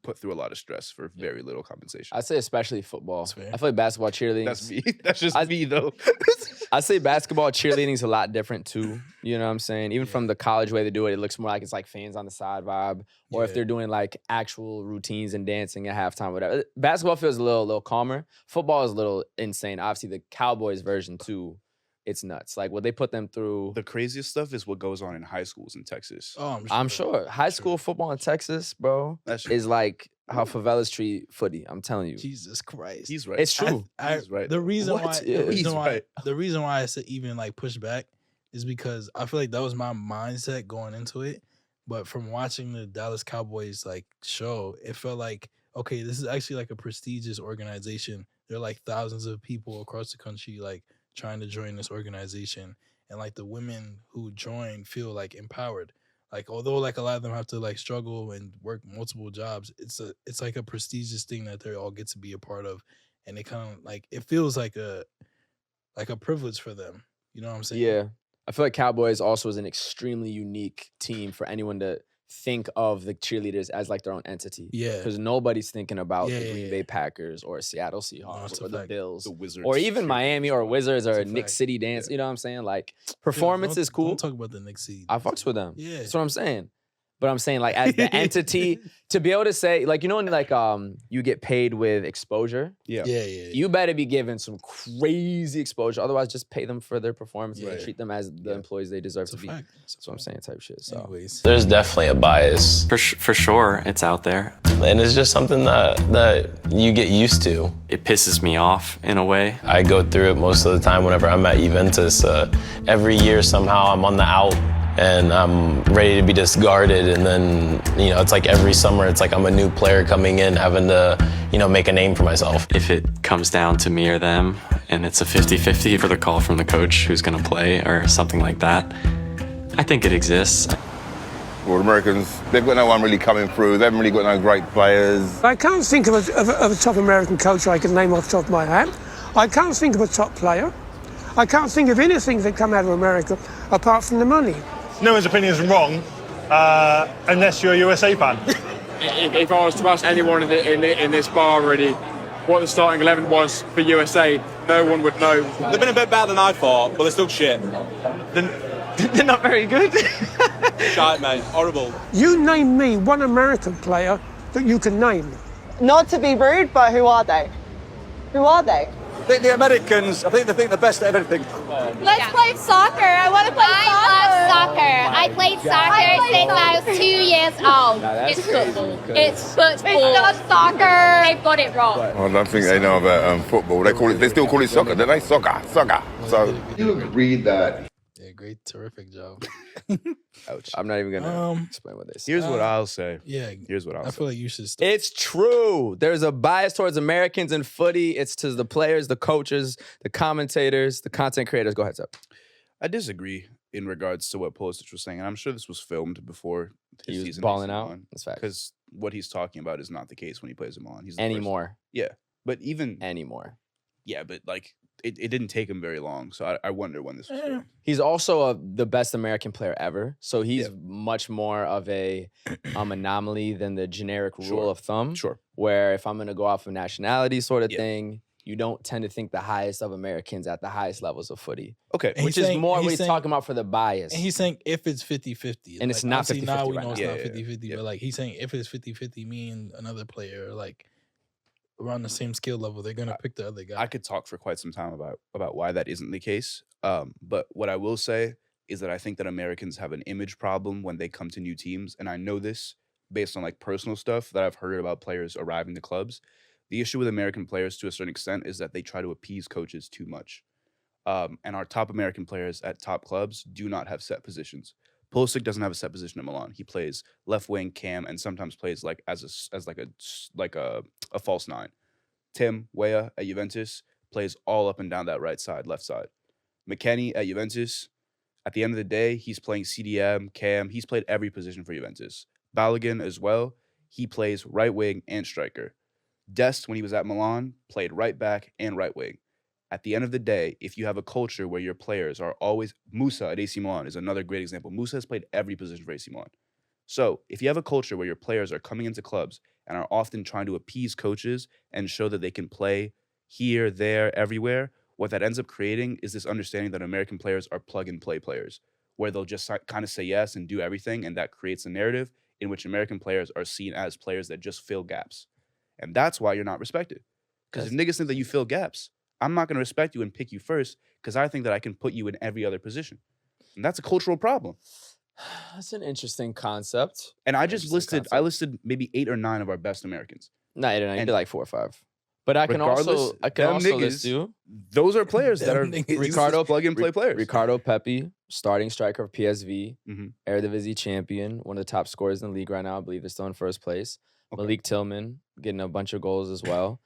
Speaker 3: put through a lot of stress for very little compensation.
Speaker 1: I say especially football.
Speaker 2: That's fair.
Speaker 1: I feel like basketball cheerleading.
Speaker 3: That's me. That's just me though.
Speaker 1: I say basketball cheerleading is a lot different too. You know what I'm saying? Even
Speaker 2: Yeah.
Speaker 1: from the college way they do it, it looks more like it's like fans on the side vibe. Or if
Speaker 2: Yeah.
Speaker 1: they're doing like actual routines and dancing at halftime, whatever. Basketball feels a little calmer. Football is a little insane. Obviously, the Cowboys version too, it's nuts. Like what they put them through.
Speaker 3: The craziest stuff is what goes on in high schools in Texas.
Speaker 2: Oh,
Speaker 1: I'm sure high school football in Texas, bro,
Speaker 3: That's
Speaker 1: is like how favelas treat footy. I'm telling you,
Speaker 2: Jesus Christ.
Speaker 3: he's right.
Speaker 1: it's true.
Speaker 2: I,
Speaker 3: He's right,
Speaker 2: the
Speaker 3: though.
Speaker 2: reason
Speaker 1: What?
Speaker 2: why
Speaker 1: Yeah.
Speaker 2: the reason
Speaker 3: He's
Speaker 2: why
Speaker 3: right.
Speaker 2: the reason why I said even like push back is because I feel like that was my mindset going into it. But from watching the Dallas Cowboys like show, it felt like, okay, this is actually like a prestigious organization. There are like thousands of people across the country like trying to join this organization. And like the women who join feel like empowered. Like although like a lot of them have to like struggle and work multiple jobs, it's like a prestigious thing that they all get to be a part of. And they kind of like it feels like a privilege for them. You know what I'm saying?
Speaker 1: Yeah. I feel like Cowboys also is an extremely unique team for anyone to think of the cheerleaders as like their own entity.
Speaker 2: Yeah.
Speaker 1: Because nobody's thinking about
Speaker 2: Yeah,
Speaker 1: the
Speaker 2: yeah,
Speaker 1: Green
Speaker 2: yeah.
Speaker 1: Bay Packers or Seattle Seahawks
Speaker 2: it's a
Speaker 1: or the
Speaker 2: fact.
Speaker 1: Bills.
Speaker 3: The Wizards.
Speaker 1: Or even Miami or Wizards or
Speaker 2: It's a
Speaker 1: Nick
Speaker 2: fact.
Speaker 1: City Dance.
Speaker 3: Yeah.
Speaker 1: You know what I'm saying? Like, performance
Speaker 2: Don't-
Speaker 1: is cool.
Speaker 2: Don't talk about the Knicks seed.
Speaker 1: I fucks with them.
Speaker 2: Yeah.
Speaker 1: That's what I'm saying. But I'm saying, like, as the entity, to be able to say, like, you know, when like you get paid with exposure,
Speaker 3: Yeah.
Speaker 2: Yeah.
Speaker 1: you better be given some crazy exposure. Otherwise, just pay them for their performance and
Speaker 2: Right.
Speaker 1: treat them as the employees they deserve
Speaker 2: It's
Speaker 1: to
Speaker 2: a
Speaker 1: be.
Speaker 2: fact.
Speaker 1: That's what I'm saying, type shit. So
Speaker 2: Anyways.
Speaker 4: There's definitely a bias,
Speaker 5: For sure, it's out there.
Speaker 4: and it's just something that you get used to.
Speaker 5: It pisses me off in a way.
Speaker 4: I go through it most of the time whenever I'm at Juventus. Every year somehow I'm on the out and I'm ready to be discarded, and then, you know, it's like every summer it's like I'm a new player coming in having to, you know, make a name for myself.
Speaker 5: If it comes down to me or them, and it's a 50-50 for the call from the coach who's gonna play or something like that, I think it exists.
Speaker 6: Well, Americans, they've got no one really coming through. They haven't really got no great players.
Speaker 7: I can't think of a top American coach I can name off the top of my head. I can't think of a top player. I can't think of anything that come out of America apart from the money.
Speaker 8: No one's opinion is wrong unless you're a USA fan.
Speaker 9: If I was to ask anyone in this bar already what the starting 11 was for USA, no one would know.
Speaker 10: They've been a bit better than I thought, but they're still shit.
Speaker 9: They're not very good.
Speaker 10: Shite, mate. Horrible.
Speaker 7: You name me one American player that you can name.
Speaker 11: Not to be rude, but who are they? Who are they?
Speaker 10: I think the Americans, I think they think the best at everything.
Speaker 12: Let's play soccer. I want to play soccer. I played soccer since I was 2 years old.
Speaker 1: that's
Speaker 12: It's
Speaker 1: crazy,
Speaker 12: football.
Speaker 1: because-
Speaker 12: It's football. It's not soccer. They've got it wrong.
Speaker 6: I don't think they know about football. They still call it soccer, don't they? Soccer. So you agree that
Speaker 2: Yeah, great, terrific job.
Speaker 3: Ouch.
Speaker 1: I'm not even gonna explain what they say.
Speaker 3: Here's what I'll say.
Speaker 2: Yeah.
Speaker 3: Here's what I'll
Speaker 2: I
Speaker 3: say.
Speaker 2: feel like you should start.
Speaker 1: It's true. There's a bias towards Americans in footy. It's to the players, the coaches, the commentators, the content creators. Go ahead, Seb.
Speaker 3: I disagree in regards to what Pulisic was saying, and I'm sure this was filmed before his
Speaker 1: He was
Speaker 3: season
Speaker 1: balling out. That's fact.
Speaker 3: because what he's talking about is not the case when he plays in Milan. He's the first-
Speaker 1: Anymore.
Speaker 3: Yeah, but even
Speaker 1: Anymore.
Speaker 3: yeah, but like it didn't take him very long. So I wonder when this was filmed.
Speaker 1: He's also the best American player ever. So he's much more of a anomaly than the generic rule
Speaker 3: Sure.
Speaker 1: of thumb.
Speaker 3: Sure.
Speaker 1: Where if I'm going to go off of nationality sort of
Speaker 3: Yeah.
Speaker 1: thing, you don't tend to think the highest of Americans at the highest levels of footy.
Speaker 3: Okay,
Speaker 2: And
Speaker 1: Which
Speaker 2: he's
Speaker 1: is
Speaker 2: saying-
Speaker 1: more
Speaker 2: he's
Speaker 1: what he's
Speaker 2: saying-
Speaker 1: talking about for the bias.
Speaker 2: And he's saying if it's 50-50.
Speaker 1: And it's not
Speaker 2: obviously
Speaker 1: 50-50
Speaker 2: now we
Speaker 1: right
Speaker 2: know
Speaker 1: now.
Speaker 2: it's
Speaker 3: Yeah,
Speaker 2: not
Speaker 3: yeah,
Speaker 2: 50-50,
Speaker 3: yeah.
Speaker 2: but like he's saying if it's 50-50, me and another player are like around the same skill level, they're gonna pick the other guy.
Speaker 3: I could talk for quite some time about why that isn't the case. But what I will say is that I think that Americans have an image problem when they come to new teams, and I know this based on like personal stuff that I've heard about players arriving to clubs. The issue with American players to a certain extent is that they try to appease coaches too much. And our top American players at top clubs do not have set positions. Pulisic doesn't have a set position in Milan. He plays left wing, cam, and sometimes plays like as a false nine. Tim Weah at Juventus plays all up and down that right side, left side. McKennie at Juventus, at the end of the day, he's playing CDM, cam. He's played every position for Juventus. Balogun as well. He plays right wing and striker. Dest, when he was at Milan, played right back and right wing. At the end of the day, if you have a culture where your players are always... Musa at AC Milan is another great example. Musa has played every position for AC Milan. So if you have a culture where your players are coming into clubs and are often trying to appease coaches and show that they can play here, there, everywhere, what that ends up creating is this understanding that American players are plug-and-play players, where they'll just kind of say yes and do everything, and that creates a narrative in which American players are seen as players that just fill gaps. And that's why you're not respected. Because if niggas think that you fill gaps, I'm not going to respect you and pick you first because I think that I can put you in every other position. And that's a cultural problem.
Speaker 1: That's an interesting concept.
Speaker 3: And I just
Speaker 1: Interesting
Speaker 3: listed
Speaker 1: concept.
Speaker 3: maybe 8 or 9 of our best Americans.
Speaker 1: Not 8 or 9,
Speaker 3: And-
Speaker 1: maybe like 4 or 5. But I can
Speaker 3: Regardless, them
Speaker 1: also
Speaker 3: niggas,
Speaker 1: list you
Speaker 3: those are players that are
Speaker 1: Ricardo
Speaker 3: plug and play players.
Speaker 1: Ricardo Pepi, starting striker of PSV,
Speaker 3: Mhm.
Speaker 1: Eredivisie champion, one of the top scorers in the league right now. I believe they're still in first place.
Speaker 3: Okay.
Speaker 1: Malik Tillman getting a bunch of goals as well.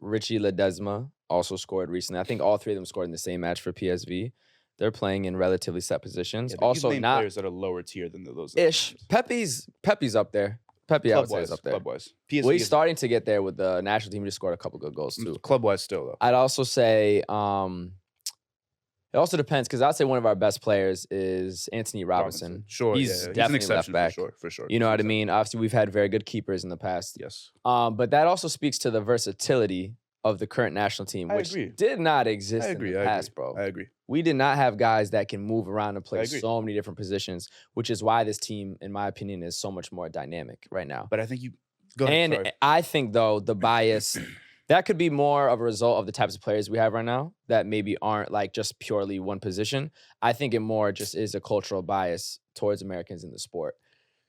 Speaker 1: Richie Ledesma also scored recently. I think all three of them scored in the same match for PSV. They're playing in relatively set positions.
Speaker 3: Yeah,
Speaker 1: also,
Speaker 3: these
Speaker 1: not
Speaker 3: players that are lower tier than those.
Speaker 1: ish. Pepe's up there. Pepe, I would say, is up there.
Speaker 3: Club-wise. PSV
Speaker 1: Well, he's
Speaker 3: is
Speaker 1: starting to get there with the national team. He just scored a couple good goals too.
Speaker 3: club-wise still though.
Speaker 1: I'd also say it also depends because I'd say one of our best players is Anthony Robinson.
Speaker 3: Sure,
Speaker 1: he's
Speaker 3: he's an
Speaker 1: definitely
Speaker 3: exception
Speaker 1: left back.
Speaker 3: for sure.
Speaker 1: You know what I mean? Obviously, we've had very good keepers in the past.
Speaker 3: Yes.
Speaker 1: But that also speaks to the versatility of the current national team,
Speaker 3: I
Speaker 1: which
Speaker 3: agree.
Speaker 1: did not exist
Speaker 3: I agree.
Speaker 1: in the past, bro.
Speaker 3: I agree.
Speaker 1: We did not have guys that can move around and
Speaker 3: I
Speaker 1: play
Speaker 3: agree.
Speaker 1: so many different positions, which is why this team, in my opinion, is so much more dynamic right now.
Speaker 3: But I think you go ahead.
Speaker 1: And
Speaker 3: sorry.
Speaker 1: I think, though, the bias, that could be more of a result of the types of players we have right now that maybe aren't like just purely one position. I think it more just is a cultural bias towards Americans in the sport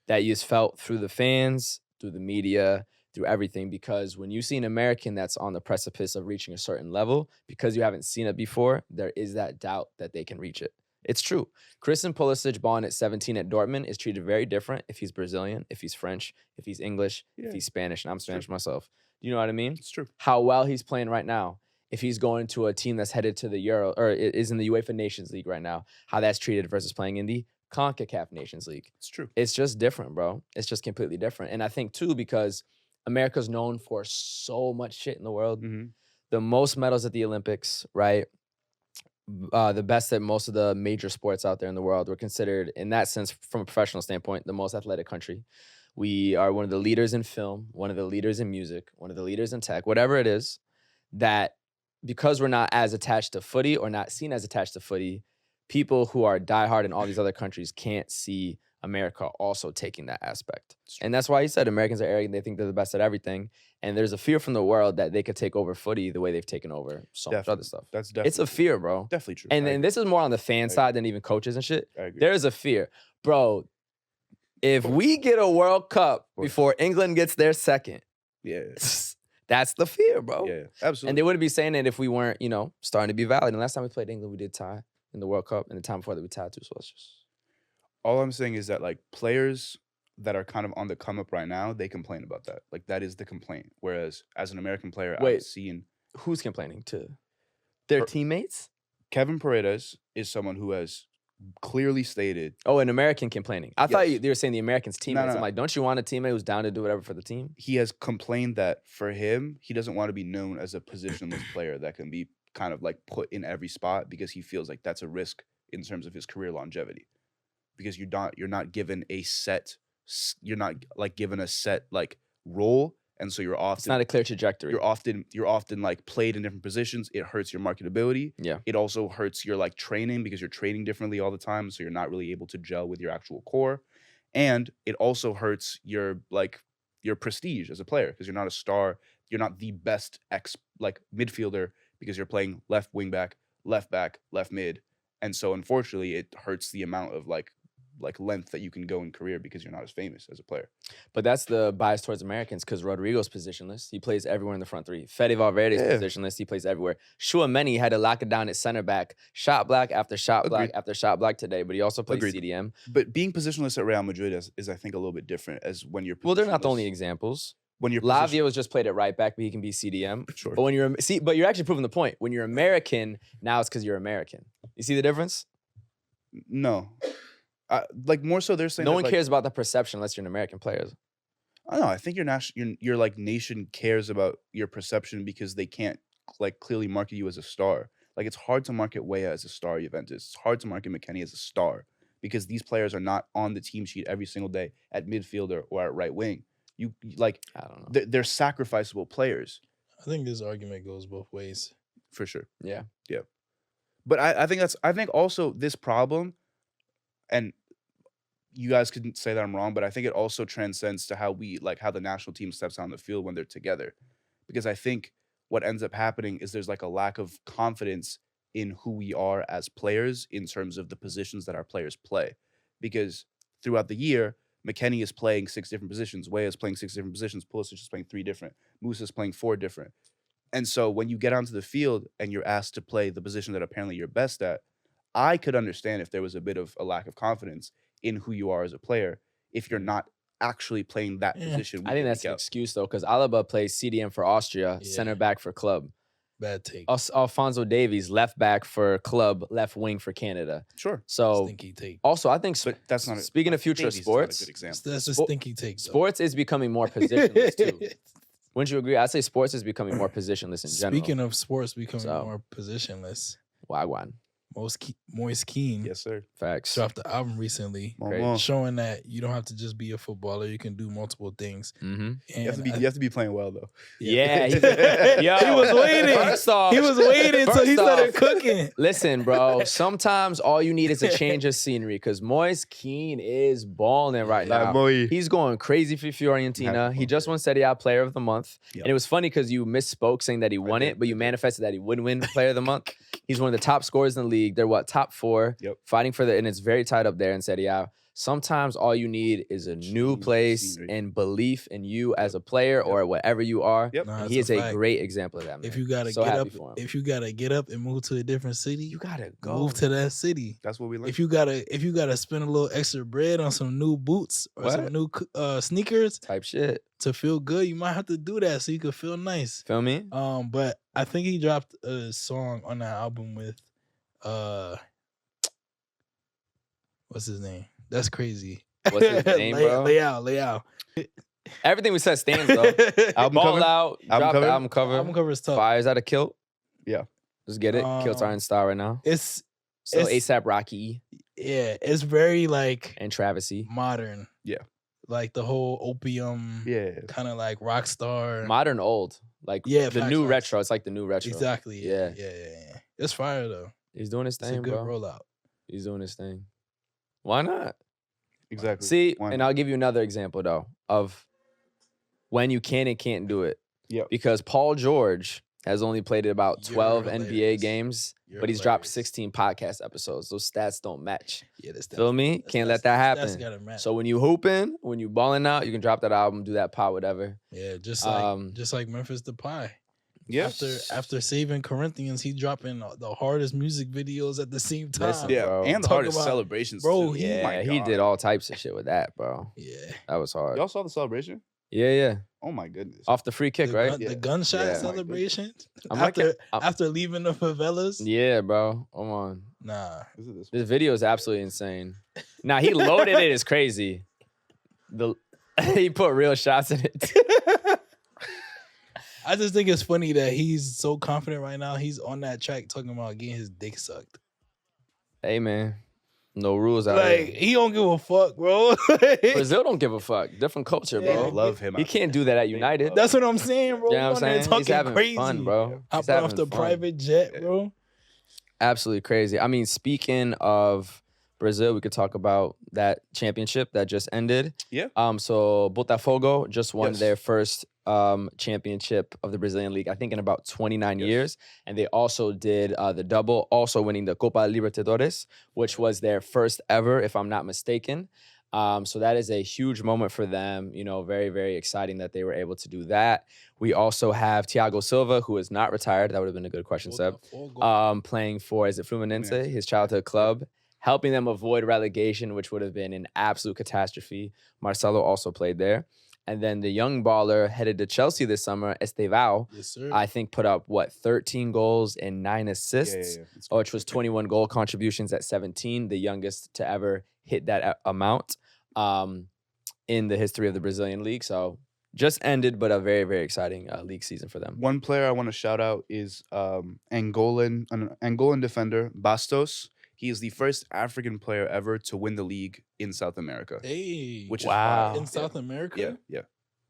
Speaker 1: that is felt through the fans, through the media, through everything. Because when you see an American that's on the precipice of reaching a certain level, because you haven't seen it before, there is that doubt that they can reach it. It's true. Christian Pulisic, born at 17 at Dortmund, is treated very different if he's Brazilian, if he's French, if he's English, if he's Spanish, and I'm Spanish myself. You know what I mean?
Speaker 3: It's true.
Speaker 1: How well he's playing right now. If he's going to a team that's headed to the Euro, or is in the UEFA Nations League right now, how that's treated versus playing in the CONCACAF Nations League.
Speaker 3: It's true.
Speaker 1: It's just different, bro. It's just completely different. And I think, too, because America's known for so much shit in the world.
Speaker 3: Mm-hmm.
Speaker 1: The most medals at the Olympics, right? The best at most of the major sports out there in the world. We're considered, in that sense, from a professional standpoint, the most athletic country. We are one of the leaders in film, one of the leaders in music, one of the leaders in tech, whatever it is, that because we're not as attached to footy or not seen as attached to footy, people who are diehard in all these other countries can't see America also taking that aspect. And that's why he said Americans are arrogant. They think they're the best at everything. And there's a fear from the world that they could take over footy the way they've taken over so much other stuff.
Speaker 3: That's definitely
Speaker 1: It's a fear, bro.
Speaker 3: Definitely true.
Speaker 1: And this is more on the fan side than even coaches and shit.
Speaker 3: I agree.
Speaker 1: There is a fear. Bro, if we get a World Cup before England gets their second, that's the fear, bro.
Speaker 3: Yeah, absolutely.
Speaker 1: And they wouldn't be saying it if we weren't, starting to be valid. And last time we played England, we did tie in the World Cup. And the time before that, we tied too. So it's just...
Speaker 3: All I'm saying is that like players that are kind of on the come up right now, they complain about that. Like that is the complaint. Whereas as an American player, I've seen
Speaker 1: who's complaining to their teammates.
Speaker 3: Kevin Paredes is someone who has clearly stated.
Speaker 1: Oh, an American complaining. I thought you were saying the Americans' teammates.
Speaker 3: No.
Speaker 1: I'm like, don't you want a teammate who's down to do whatever for the team?
Speaker 3: He has complained that for him, he doesn't want to be known as a positionless player that can be kind of like put in every spot because he feels like that's a risk in terms of his career longevity. Because you're not given a set, you're not like given a set like role, and so you're often
Speaker 1: it's not a clear trajectory.
Speaker 3: You're often like played in different positions. It hurts your marketability.
Speaker 1: Yeah.
Speaker 3: It also hurts your like training because you're training differently all the time, so you're not really able to gel with your actual core, and it also hurts your prestige as a player because you're not a star. You're not the best midfielder because you're playing left wing back, left mid, and so unfortunately it hurts the amount of like length that you can go in career because you're not as famous as a player.
Speaker 1: But that's the bias towards Americans because Rodrigo's positionless. He plays everywhere in the front three. Fede Valverde's positionless. He plays everywhere. Chouameni had to lock it down at center back. Shot block after shot block after shot block today, but he also plays CDM.
Speaker 3: But being positionless at Real Madrid is I think a little bit different as when you're
Speaker 1: Well, they're not the only examples.
Speaker 3: When you're
Speaker 1: Lavia was just played at right back, but he can be CDM.
Speaker 3: Sure.
Speaker 1: But when you're actually proving the point. When you're American, now it's because you're American. You see the difference?
Speaker 3: No. Like more so they're saying
Speaker 1: no one cares about the perception unless you're an American player.
Speaker 3: I don't know. I think your like nation cares about your perception because they can't like clearly market you as a star. Like it's hard to market Weah as a star, Juventus. It's hard to market McKennie as a star because these players are not on the team sheet every single day at midfielder or at right wing. You like
Speaker 1: I don't know.
Speaker 3: They're sacrificable players.
Speaker 2: I think this argument goes both ways.
Speaker 3: For sure.
Speaker 1: Yeah.
Speaker 3: Yeah. But I think also this problem, and you guys could say that I'm wrong, but I think it also transcends to how the national team steps on the field when they're together. Because I think what ends up happening is there's like a lack of confidence in who we are as players in terms of the positions that our players play. Because throughout the year, McKennie is playing 6 different positions. Weah is playing 6 different positions. Pulisic is playing 3 different. Musa is playing 4 different. And so when you get onto the field and you're asked to play the position that apparently you're best at, I could understand if there was a bit of a lack of confidence in who you are as a player if you're not actually playing that position.
Speaker 1: I think that's an excuse, though, because Alaba plays CDM for Austria,
Speaker 2: Yeah.
Speaker 1: center back for club.
Speaker 2: Bad take.
Speaker 1: Alphonso Davies, left back for club, left wing for Canada.
Speaker 3: Sure.
Speaker 1: So
Speaker 2: Stinky take.
Speaker 1: also, I think
Speaker 3: But that's not
Speaker 1: speaking of future
Speaker 3: Davies is not a
Speaker 1: sports,
Speaker 3: good example.
Speaker 2: That's a stinky take. Though.
Speaker 1: sports is becoming more positionless too. Wouldn't you agree? I'd say sports is becoming more positionless in general.
Speaker 2: Speaking of sports becoming
Speaker 1: So.
Speaker 2: more positionless,
Speaker 1: Wagwan.
Speaker 2: Moise Kean
Speaker 3: Yes, sir.
Speaker 1: Facts.
Speaker 2: dropped the album recently,
Speaker 3: Great.
Speaker 2: showing that you don't have to just be a footballer; you can do multiple things.
Speaker 1: Mm-hmm.
Speaker 2: And
Speaker 3: You have to be playing well though.
Speaker 1: Yeah.
Speaker 2: Yo, he was waiting.
Speaker 1: First off,
Speaker 2: He was waiting until he started cooking.
Speaker 1: Listen, bro. Sometimes all you need is a change of scenery because Moise Kean is balling right now.
Speaker 3: Moise.
Speaker 1: He's going crazy for Fiorentina. He just won Serie A Player of the Month.
Speaker 3: Yep.
Speaker 1: And it was funny because you misspoke saying that he won it, but you manifested that he would win Player of the Month. He's one of the top scorers in the league. They're top 4, fighting for and it's very tight up there in Serie A. Sometimes all you need is a new place and belief in you as a player or whatever you are.
Speaker 3: Yep.
Speaker 2: Nah,
Speaker 1: And he is
Speaker 2: that's
Speaker 1: a
Speaker 2: fact.
Speaker 1: great example of that, man.
Speaker 2: If you gotta
Speaker 1: So
Speaker 2: get
Speaker 1: happy
Speaker 2: up,
Speaker 1: for him.
Speaker 2: if you gotta get up and move to a different city,
Speaker 1: You gotta go.
Speaker 2: move to that city.
Speaker 3: That's what we learned.
Speaker 2: If you gotta spend a little extra bread on some new boots or some
Speaker 1: What?
Speaker 2: new sneakers
Speaker 1: Type shit.
Speaker 2: to feel good, you might have to do that so you can feel nice.
Speaker 1: Feel me?
Speaker 2: But I think he dropped a song on that album with what's his name? That's crazy.
Speaker 1: What's his name, bro?
Speaker 2: Lay out.
Speaker 1: Everything we said stands, though.
Speaker 3: Album
Speaker 1: Ball
Speaker 3: cover?
Speaker 1: out,
Speaker 3: Album
Speaker 1: drop
Speaker 3: cover?
Speaker 1: the album cover.
Speaker 2: Album cover is tough.
Speaker 1: Fire, is that a kilt?
Speaker 3: Yeah.
Speaker 1: Let's get it. Kilts are in style right now.
Speaker 2: It's
Speaker 1: So
Speaker 2: it's-
Speaker 1: ASAP Rocky
Speaker 2: it's very like
Speaker 1: and Travisy.
Speaker 2: modern.
Speaker 3: Yeah.
Speaker 2: Like the whole opium
Speaker 3: Yeah.
Speaker 2: kind of like rock star.
Speaker 1: Modern old. Like
Speaker 2: Yeah,
Speaker 1: the
Speaker 2: facts,
Speaker 1: new
Speaker 2: facts.
Speaker 1: retro. It's like the new retro.
Speaker 2: Exactly.
Speaker 1: Yeah.
Speaker 2: Yeah. It's fire though.
Speaker 1: He's doing his
Speaker 2: It's a
Speaker 1: thing,
Speaker 2: good
Speaker 1: bro.
Speaker 2: rollout.
Speaker 1: He's doing his thing. Why not?
Speaker 3: Exactly.
Speaker 1: See,
Speaker 3: Why
Speaker 1: and
Speaker 3: not?
Speaker 1: I'll give you another example, though, of when you can and can't do it.
Speaker 3: Yep.
Speaker 1: Because Paul George has only played about
Speaker 2: You're
Speaker 1: 12
Speaker 2: hilarious.
Speaker 1: NBA games,
Speaker 2: You're
Speaker 1: but he's dropped
Speaker 2: hilarious.
Speaker 1: 16 podcast episodes. Those stats don't match.
Speaker 2: Yeah, that's
Speaker 1: Feel me? Can't let that
Speaker 2: That's
Speaker 1: happen.
Speaker 2: gotta match.
Speaker 1: So when you hooping, when you balling out, you can drop that album, do that pod, whatever.
Speaker 2: Yeah, just like Memphis Depay.
Speaker 3: Yeah.
Speaker 2: After saving Corinthians, he dropping the hardest music videos at the same time.
Speaker 1: Listen,
Speaker 3: Yeah.
Speaker 1: bro.
Speaker 3: And the
Speaker 2: Talk
Speaker 3: hardest
Speaker 2: about-
Speaker 3: celebrations.
Speaker 2: Bro,
Speaker 3: too.
Speaker 2: he-
Speaker 3: Oh my
Speaker 1: Yeah, he
Speaker 3: God.
Speaker 1: did all types of shit with that, bro.
Speaker 2: Yeah.
Speaker 1: That was hard.
Speaker 3: Y'all saw the celebration?
Speaker 1: Yeah.
Speaker 3: Oh my goodness.
Speaker 1: Off the free kick,
Speaker 2: The
Speaker 1: right?
Speaker 2: gun-
Speaker 3: Yeah.
Speaker 2: The gunshot
Speaker 1: Yeah.
Speaker 2: celebration
Speaker 1: I'm like-
Speaker 2: after leaving the favelas.
Speaker 1: Yeah, bro. Come on.
Speaker 2: Nah.
Speaker 3: Is it this
Speaker 1: This video is absolutely insane. Now he loaded it is crazy. He put real shots in it.
Speaker 2: I just think it's funny that he's so confident right now. He's on that track talking about getting his dick sucked.
Speaker 1: Hey man, no rules out
Speaker 2: Like
Speaker 1: here.
Speaker 2: he don't give a fuck, bro.
Speaker 1: Brazil don't give a fuck. Different culture,
Speaker 2: Yeah.
Speaker 1: bro.
Speaker 3: I love him.
Speaker 1: He can't do that at United.
Speaker 2: That's what I'm saying, bro.
Speaker 1: You know what I'm
Speaker 2: On there
Speaker 1: saying?
Speaker 2: talking
Speaker 1: He's having
Speaker 2: crazy.
Speaker 1: fun, bro. He's
Speaker 2: Hopping off
Speaker 1: having
Speaker 2: the
Speaker 1: fun.
Speaker 2: private jet, bro.
Speaker 1: Absolutely crazy. I mean, speaking of Brazil, we could talk about that championship that just ended.
Speaker 3: Yeah.
Speaker 1: So Botafogo just won
Speaker 3: Yes.
Speaker 1: their first championship of the Brazilian league, I think in about 29 years. And they also did the double, also winning the Copa Libertadores, which was their first ever, if I'm not mistaken. So that is a huge moment for them. You know, very, very exciting that they were able to do that. We also have Thiago Silva, who is not retired. That would have been a good question, Seb. Playing for, is it Fluminense, his childhood club, helping them avoid relegation, which would have been an absolute catastrophe. Marcelo also played there. And then the young baller headed to Chelsea this summer, Estevao,
Speaker 2: Yes, sir.
Speaker 1: I think put up, 13 goals and 9 assists, which was 21 goal contributions at 17, the youngest to ever hit that amount in the history of the Brazilian league. So just ended, but a very, very exciting league season for them.
Speaker 3: One player I want to shout out is an Angolan defender, Bastos. He is the first African player ever to win the league in South America.
Speaker 2: Hey,
Speaker 3: Which is
Speaker 1: Wow.
Speaker 3: wild.
Speaker 2: in South America.
Speaker 3: Yeah.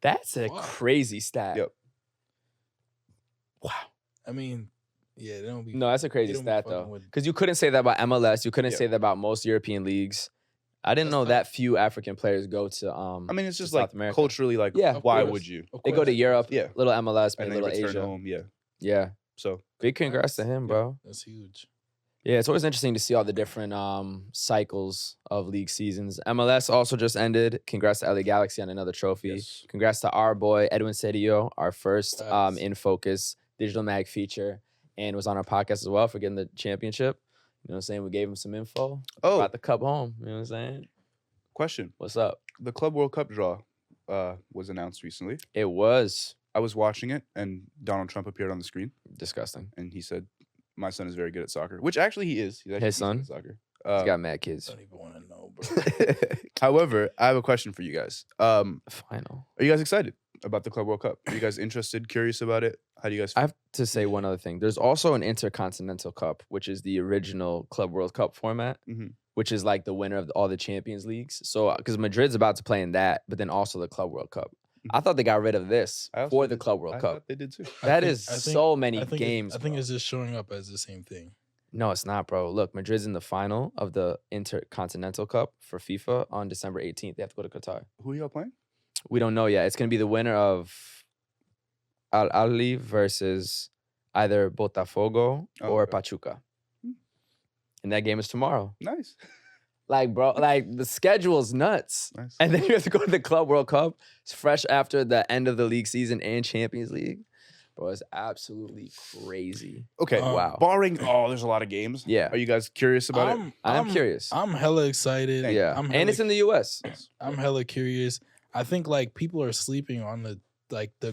Speaker 1: That's a
Speaker 2: Wow.
Speaker 1: crazy stat.
Speaker 3: Yep.
Speaker 1: Wow.
Speaker 2: I mean, yeah, they don't be.
Speaker 1: No, that's a crazy
Speaker 2: they don't be
Speaker 1: stat,
Speaker 2: fucking
Speaker 1: though.
Speaker 2: with-
Speaker 1: Because you couldn't say that about MLS. You couldn't
Speaker 3: Yeah.
Speaker 1: say that about most European leagues. I didn't
Speaker 2: That's
Speaker 1: know
Speaker 2: tough.
Speaker 1: that few African players go to
Speaker 3: I mean, it's
Speaker 1: to
Speaker 3: just
Speaker 1: South
Speaker 3: like
Speaker 1: America.
Speaker 3: culturally, like,
Speaker 1: Yeah.
Speaker 3: why
Speaker 2: Of
Speaker 3: would
Speaker 2: course.
Speaker 3: you?
Speaker 2: Of
Speaker 1: They go to
Speaker 2: course.
Speaker 1: Europe,
Speaker 3: Yeah.
Speaker 1: little MLS,
Speaker 3: And
Speaker 1: maybe
Speaker 3: then
Speaker 1: little
Speaker 3: return
Speaker 1: Asia.
Speaker 3: home. Yeah.
Speaker 1: Yeah.
Speaker 3: So
Speaker 1: Big congrats to him, bro.
Speaker 2: That's huge.
Speaker 1: Yeah, it's always interesting to see all the different cycles of league seasons. MLS also just ended. Congrats to LA Galaxy on another trophy.
Speaker 3: Yes.
Speaker 1: Congrats to our boy Edwin Cedillo, our first
Speaker 2: Facts.
Speaker 1: In Focus digital mag feature, and was on our podcast as well for getting the championship. You know what I'm saying? We gave him some info.
Speaker 3: Oh.
Speaker 1: Brought the cup home. You know what I'm saying?
Speaker 3: Question.
Speaker 1: What's up?
Speaker 3: The Club World Cup draw was announced recently.
Speaker 1: It was
Speaker 3: I was watching it, and Donald Trump appeared on the screen,
Speaker 1: disgusting.
Speaker 3: and he said, "My son is very good at soccer," which actually he is. He's actually
Speaker 1: His
Speaker 3: decent
Speaker 1: son?
Speaker 3: at soccer.
Speaker 1: He's got mad kids.
Speaker 2: I don't even want to know, bro.
Speaker 3: However, I have a question for you guys.
Speaker 1: Final.
Speaker 3: Are you guys excited about the Club World Cup? Are you guys interested, curious about it? How do you guys
Speaker 1: I
Speaker 3: feel?
Speaker 1: have to say one other thing. There's also an Intercontinental Cup, which is the original Club World Cup format,
Speaker 3: Mhm.
Speaker 1: which is like the winner of all the Champions Leagues. So, because Madrid's about to play in that, but then also the Club World Cup. I thought they got rid of this
Speaker 3: I also
Speaker 1: for the
Speaker 3: did-
Speaker 1: Club World
Speaker 3: I
Speaker 1: Cup.
Speaker 3: thought they did too.
Speaker 1: That
Speaker 2: I
Speaker 1: is
Speaker 2: think-
Speaker 1: so many
Speaker 2: I think
Speaker 1: games.
Speaker 2: I think
Speaker 1: bro.
Speaker 2: it's just showing up as the same thing.
Speaker 1: No, it's not, bro. Look, Madrid's in the final of the Intercontinental Cup for FIFA on December 18th. They have to go to Qatar.
Speaker 3: Who are y'all playing?
Speaker 1: We don't know yet. It's going to be the winner of Al Ahly versus either Botafogo
Speaker 3: Oh,
Speaker 1: or
Speaker 3: okay.
Speaker 1: Pachuca. And that game is tomorrow.
Speaker 3: Nice.
Speaker 1: Like, bro, like the schedule's nuts.
Speaker 3: Nice.
Speaker 1: And then you have to go to the Club World Cup. It's fresh after the end of the league season and Champions League. Bro, it's absolutely crazy.
Speaker 3: Okay.
Speaker 1: Wow.
Speaker 3: Barring, there's a lot of games.
Speaker 1: Yeah.
Speaker 3: Are you guys curious about it?
Speaker 1: I'm curious.
Speaker 2: I'm hella excited.
Speaker 1: Yeah.
Speaker 2: I'm
Speaker 1: And
Speaker 2: hella,
Speaker 1: it's in the US.
Speaker 2: I'm hella curious. I think like people are sleeping on the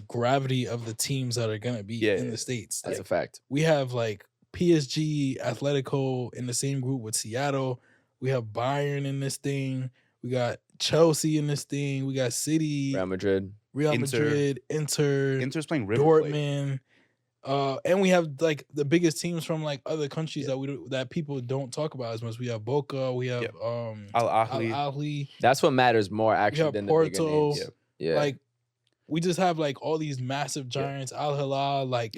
Speaker 2: gravity of the teams that are gonna be in the States.
Speaker 1: That's
Speaker 2: Like,
Speaker 1: a fact.
Speaker 2: we have like PSG, Atletico in the same group with Seattle. We have Bayern in this thing. We got Chelsea in this thing. We got City,
Speaker 1: Real Madrid.
Speaker 2: Real Madrid, Inter,
Speaker 3: Inter's playing River Plate.
Speaker 2: Dortmund. And we have like the biggest teams from like other countries that people don't talk about as much. We have Boca, we have
Speaker 3: Al Ahly.
Speaker 2: Al Ahly.
Speaker 1: That's what matters more
Speaker 2: We
Speaker 1: actually
Speaker 2: have
Speaker 1: than
Speaker 2: Porto.
Speaker 1: the bigger names. Yeah.
Speaker 2: Like we just have like all these massive giants, Al Hilal, like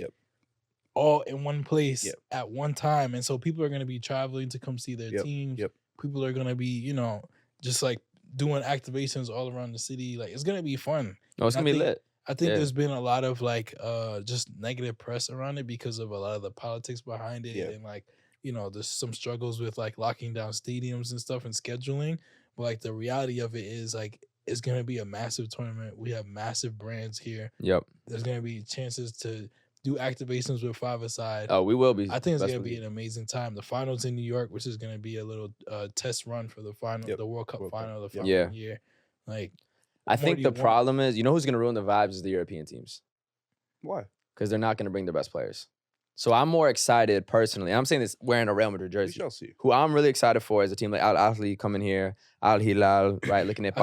Speaker 2: all in one place at one time. And so people are gonna be traveling to come see their teams. People are gonna be, just like doing activations all around the city. Like it's gonna be fun.
Speaker 1: No, it's
Speaker 2: And
Speaker 1: gonna
Speaker 2: I
Speaker 1: be
Speaker 2: think-
Speaker 1: lit.
Speaker 2: I think
Speaker 1: Yeah.
Speaker 2: there's been a lot of like just negative press around it because of a lot of the politics behind it and like there's some struggles with like locking down stadiums and stuff and scheduling. But like the reality of it is like it's gonna be a massive tournament. We have massive brands here.
Speaker 1: Yep.
Speaker 2: There's gonna be chances to do activations with five-a-side.
Speaker 1: Oh, we will be.
Speaker 2: I think it's
Speaker 1: Best
Speaker 2: gonna be
Speaker 1: believe.
Speaker 2: an amazing time. The finals in New York, which is gonna be a little test run for the final, the World Cup final the following
Speaker 1: Yeah.
Speaker 2: year. Like
Speaker 1: I
Speaker 2: what more
Speaker 1: think
Speaker 2: do
Speaker 1: the
Speaker 2: you want?
Speaker 1: problem is, who's going to ruin the vibes is the European teams.
Speaker 3: Why?
Speaker 1: Because they're not going to bring their best players. So I'm more excited personally. I'm saying this wearing a Real Madrid
Speaker 3: We
Speaker 1: jersey.
Speaker 3: shall see.
Speaker 1: Who I'm really excited for is a team like Al Ahly coming here, Al Hilal, right? Looking at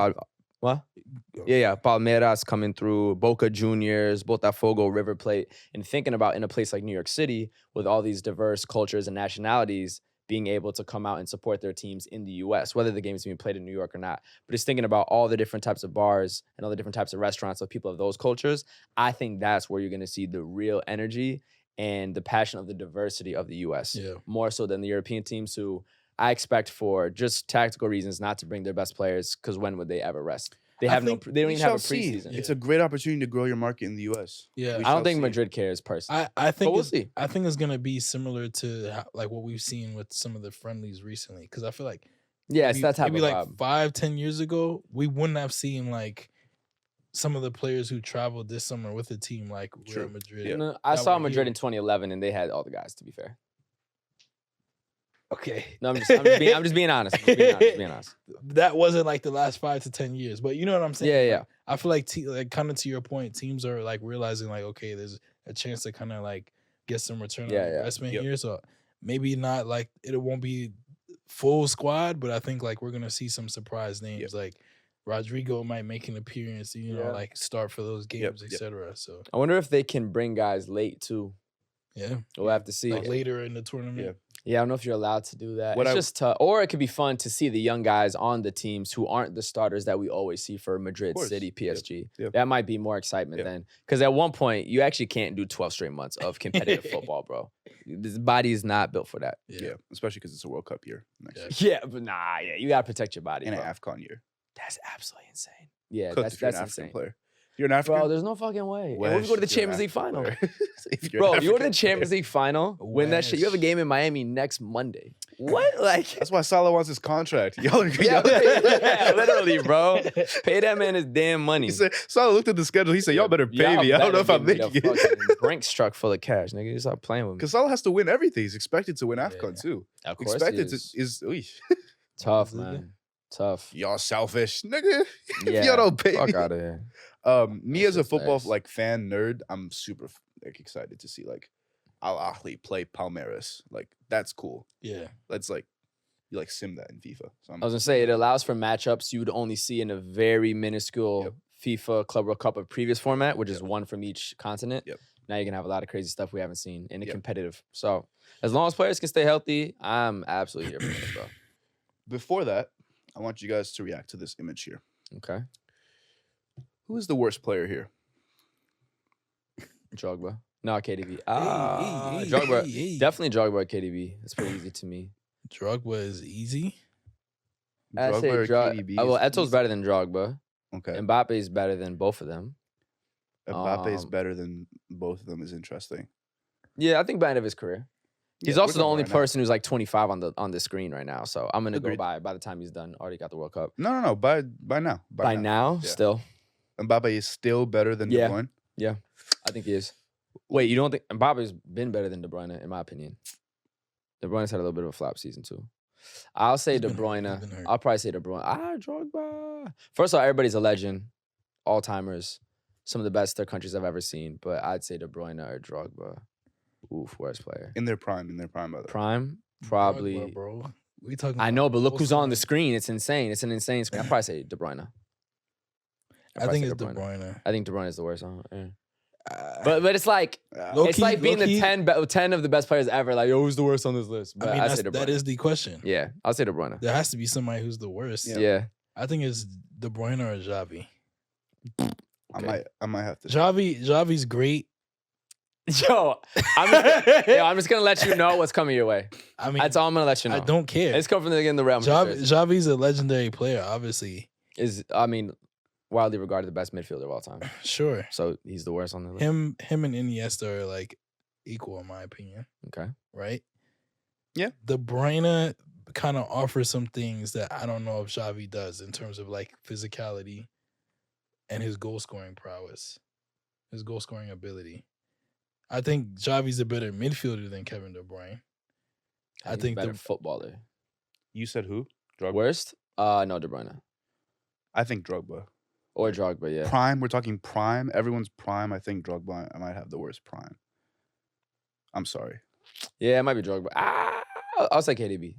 Speaker 1: what? Yeah. Palmeiras coming through, Boca Juniors, Botafogo, River Plate, and thinking about in a place like New York City with all these diverse cultures and nationalities being able to come out and support their teams in the US, whether the game is being played in New York or not. But just thinking about all the different types of bars and all the different types of restaurants of people of those cultures, I think that's where you're going to see the real energy and the passion of the diversity of the US.
Speaker 2: Yeah.
Speaker 1: More so than the European teams who I expect for just tactical reasons not to bring their best players because when would they ever rest? They
Speaker 3: I
Speaker 1: have
Speaker 3: think
Speaker 1: they don't
Speaker 3: we
Speaker 1: even have a
Speaker 3: shall see.
Speaker 1: preseason.
Speaker 3: It's a great opportunity to grow your market in the U.S.
Speaker 2: Yeah.
Speaker 3: We
Speaker 1: I don't
Speaker 3: shall
Speaker 1: think
Speaker 3: see.
Speaker 1: Madrid cares personally.
Speaker 2: I think
Speaker 1: we'll
Speaker 2: it's,
Speaker 1: see.
Speaker 2: I think it's gonna be similar to like what we've seen with some of the friendlies recently. Because I feel like
Speaker 1: Yeah, it's that type
Speaker 2: maybe
Speaker 1: of
Speaker 2: like
Speaker 1: vibe.
Speaker 2: 5-10 years ago, we wouldn't have seen like some of the players who traveled this summer with the team like Real Madrid.
Speaker 1: No, I
Speaker 2: that
Speaker 1: saw
Speaker 2: were
Speaker 1: Madrid
Speaker 2: here.
Speaker 1: in 2011 and they had all the guys, to be fair.
Speaker 2: Okay.
Speaker 1: No, I'm just being honest. I'm just being honest.
Speaker 2: That wasn't like the last 5 to 10 years, but you know what I'm saying?
Speaker 1: Yeah,
Speaker 2: Like,
Speaker 1: yeah.
Speaker 2: I feel like like kind of to your point, teams are like realizing like, okay, there's a chance to kind of like get some return
Speaker 1: Yeah,
Speaker 2: on
Speaker 1: yeah.
Speaker 2: investment
Speaker 3: Yep.
Speaker 2: here. So maybe not like it won't be full squad, but I think like we're gonna see some surprise names like Rodrigo might make an appearance,
Speaker 1: Yeah.
Speaker 2: like start for those games,
Speaker 3: yep.
Speaker 2: etc. So
Speaker 1: I wonder if they can bring guys late too.
Speaker 2: yeah,
Speaker 1: We'll have to see.
Speaker 2: like later in the tournament.
Speaker 1: Yeah, I don't know if you're allowed to do that.
Speaker 3: What
Speaker 1: It's
Speaker 3: I-
Speaker 1: just tough. Or it could be fun to see the young guys on the teams who aren't the starters that we always see for Madrid,
Speaker 3: course.
Speaker 1: City, PSG.
Speaker 3: Yep.
Speaker 1: That might be more excitement then. Because at one point, you actually can't do 12 straight months of competitive football, bro. This body is not built for that.
Speaker 3: Yeah, especially because it's a World Cup year next year
Speaker 1: Yeah, but you got to protect your body.
Speaker 3: and an
Speaker 1: bro.
Speaker 3: AFCON year.
Speaker 1: That's absolutely insane. Yeah,
Speaker 3: Cooked if you're
Speaker 1: that's
Speaker 3: an African
Speaker 1: insane.
Speaker 3: player. You're an African?
Speaker 1: Bro, there's no fucking way. And what if
Speaker 3: Wesh,
Speaker 1: you go to the
Speaker 3: you're
Speaker 1: Champions
Speaker 3: an
Speaker 1: League final?
Speaker 3: African player.
Speaker 1: Bro, if you go to the Champions League final, win that shit. You have a game in Miami next Monday. What? Like,
Speaker 3: That's why Salah wants his contract. Y'all
Speaker 1: yeah, literally, bro. Pay that man his damn money.
Speaker 3: He said, Salah looked at the schedule. He said, y'all better pay me. I don't know if I'm making it.
Speaker 1: Fucking Brinks truck full of cash, nigga. You stop playing with me.
Speaker 3: Because Salah has to win everything. He's expected to win AFCON too.
Speaker 1: Of course
Speaker 3: Expected
Speaker 1: he is.
Speaker 3: to is
Speaker 1: Tough, man. Tough.
Speaker 3: y'all selfish, nigga.
Speaker 1: Yeah.
Speaker 3: If y'all don't pay
Speaker 1: Fuck
Speaker 3: me.
Speaker 1: out of here.
Speaker 3: Me as a
Speaker 1: just
Speaker 3: football
Speaker 1: facts.
Speaker 3: like fan nerd, I'm super like excited to see like Al Ahly play Palmeiras. Like that's cool.
Speaker 2: Yeah.
Speaker 3: That's like you like sim that in FIFA. So
Speaker 1: I was gonna say it allows for matchups you would only see in a very minuscule FIFA Club World Cup of previous format, which is one from each continent.
Speaker 3: Yep.
Speaker 1: Now you can have a lot of crazy stuff we haven't seen in a
Speaker 3: Yep.
Speaker 1: competitive. So as long as players can stay healthy, I'm absolutely here for it, bro.
Speaker 3: Before that, I want you guys to react to this image here.
Speaker 1: Okay.
Speaker 3: Who is the worst player here?
Speaker 1: Drogba. No, KDB.
Speaker 2: hey,
Speaker 1: Drogba.
Speaker 2: hey.
Speaker 1: Definitely Drogba or KDB. It's pretty easy to me.
Speaker 2: Drogba is easy.
Speaker 1: I say
Speaker 3: or
Speaker 1: KDB. Well, Eto's better than Drogba.
Speaker 3: Okay.
Speaker 1: Mbappe is better than both of them.
Speaker 3: Mbappe is better than both of them is interesting.
Speaker 1: Yeah, I think by the end of his career. He's
Speaker 3: Yeah,
Speaker 1: also
Speaker 3: we're
Speaker 1: the
Speaker 3: talking
Speaker 1: only
Speaker 3: right now.
Speaker 1: person who's like 25 on the screen right now. So I'm gonna
Speaker 3: Agreed.
Speaker 1: go by the time he's done. Already got the World Cup.
Speaker 3: No. By now.
Speaker 1: By now,
Speaker 3: Yeah.
Speaker 1: still.
Speaker 3: Mbappe is still better than
Speaker 1: Yeah.
Speaker 3: De Bruyne.
Speaker 1: Yeah, I think he is. Wait, you don't think Mbappe's been better than De Bruyne, in my opinion? De Bruyne's had a little bit of a flop season too. I'll say De
Speaker 2: been hurt. He's
Speaker 1: Bruyne.
Speaker 2: been hurt.
Speaker 1: I'll probably say De Bruyne. Drogba. First of all, everybody's a legend, all timers, some of the best their countries I've ever seen. But I'd say De Bruyne or Drogba. Oof, worst player.
Speaker 3: In their prime, by the way.
Speaker 1: Prime, probably.
Speaker 2: Drogba, bro. We talking.
Speaker 1: I know, but look
Speaker 2: about
Speaker 1: who's on the
Speaker 2: Osman.
Speaker 1: screen. It's insane. It's an insane screen. I'd probably say De Bruyne.
Speaker 2: I think it's De Bruyne.
Speaker 1: I think De Bruyne is the worst. Yeah. But it's like
Speaker 2: Low
Speaker 1: it's
Speaker 2: key-
Speaker 1: like being
Speaker 2: low
Speaker 1: the
Speaker 2: key-
Speaker 1: 10 of the best players ever. Like, who's the worst on this list? But
Speaker 2: I mean,
Speaker 1: I say De Bruyne.
Speaker 2: that is the question.
Speaker 1: Yeah, I'll say De Bruyne.
Speaker 2: There has to be somebody who's the worst.
Speaker 1: Yeah.
Speaker 2: I think it's De Bruyne or Xavi.
Speaker 1: Okay.
Speaker 3: I might have to.
Speaker 2: Xavi's great.
Speaker 1: Yo, I'm just gonna let you know what's coming your way.
Speaker 2: I mean,
Speaker 1: That's all I'm gonna let you know.
Speaker 2: I don't care.
Speaker 1: It's coming from the realm.
Speaker 2: Xavi's a legendary player, obviously.
Speaker 1: Widely regarded the best midfielder of all time.
Speaker 2: Sure.
Speaker 1: So he's the worst on the list.
Speaker 2: Him and Iniesta are like equal in my opinion.
Speaker 1: Okay.
Speaker 2: Right?
Speaker 3: Yeah.
Speaker 2: De Bruyne kind of offers some things that I don't know if Xavi does in terms of like physicality and his goal scoring prowess, his goal scoring ability. I think Xavi's a better midfielder than Kevin De Bruyne. I think
Speaker 1: better
Speaker 2: the
Speaker 1: footballer.
Speaker 3: You said who? Drogba.
Speaker 1: Worst? No, De Bruyne
Speaker 3: I think Drogba.
Speaker 1: or Drogba. Yeah.
Speaker 3: Prime. We're talking prime. Everyone's prime. I think Drogba. I might have the worst prime. I'm sorry.
Speaker 1: Yeah, it might be Drogba. I'll say KDB.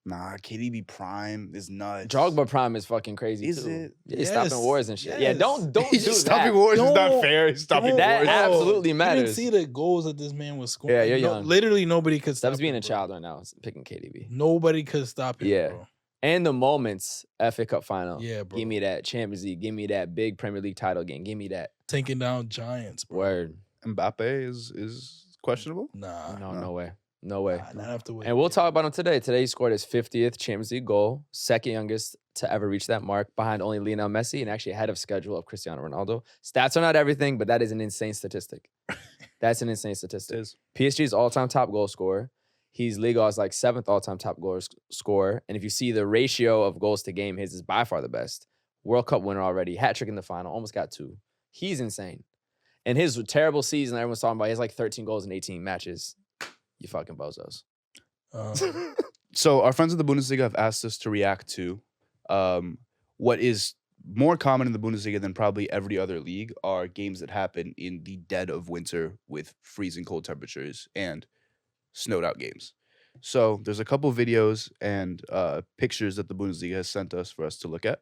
Speaker 3: Nah, KDB prime is nuts.
Speaker 1: Drogba prime is fucking crazy
Speaker 3: Is
Speaker 1: too.
Speaker 3: it?
Speaker 1: Yeah, he's stopping wars and shit.
Speaker 2: Yes.
Speaker 1: Yeah, don't do that.
Speaker 3: Stopping wars is not
Speaker 2: Don't-
Speaker 3: fair. He's stopping
Speaker 1: That
Speaker 3: wars.
Speaker 1: absolutely
Speaker 2: You
Speaker 1: matters.
Speaker 2: didn't see the goals that this man was scoring.
Speaker 1: Yeah, you're young.
Speaker 2: Literally nobody could stop
Speaker 1: Step's being
Speaker 2: him,
Speaker 1: a
Speaker 2: bro.
Speaker 1: child right now. Picking KDB.
Speaker 2: Nobody could stop him,
Speaker 1: Yeah.
Speaker 2: bro.
Speaker 1: And the moments, FA Cup final.
Speaker 2: Yeah, bro.
Speaker 1: Give me that Champions League. Give me that big Premier League title game. Give me that.
Speaker 2: Taking down giants, bro.
Speaker 1: Word.
Speaker 3: Mbappe is questionable.
Speaker 2: Nah.
Speaker 1: No way. No way.
Speaker 2: Not after wait.
Speaker 1: And we'll talk about him today. Today he scored his 50th Champions League goal, second youngest to ever reach that mark, behind only Lionel Messi and actually ahead of schedule of Cristiano Ronaldo. Stats are not everything, but that is an insane statistic. That's an insane statistic.
Speaker 3: It is.
Speaker 1: PSG's all-time top goal scorer. He's Liga's like 7th all-time top goal scorer. And if you see the ratio of goals to game, his is by far the best. World Cup winner already, hat trick in the final, almost got 2. He's insane. And his terrible season everyone's talking about, he has like 13 goals in 18 matches. You fucking bozos.
Speaker 3: So our friends in the Bundesliga have asked us to react to what is more common in the Bundesliga than probably every other league are games that happen in the dead of winter with freezing cold temperatures and snowed out games. So there's a couple videos and pictures that the Bundesliga has sent us for us to look at.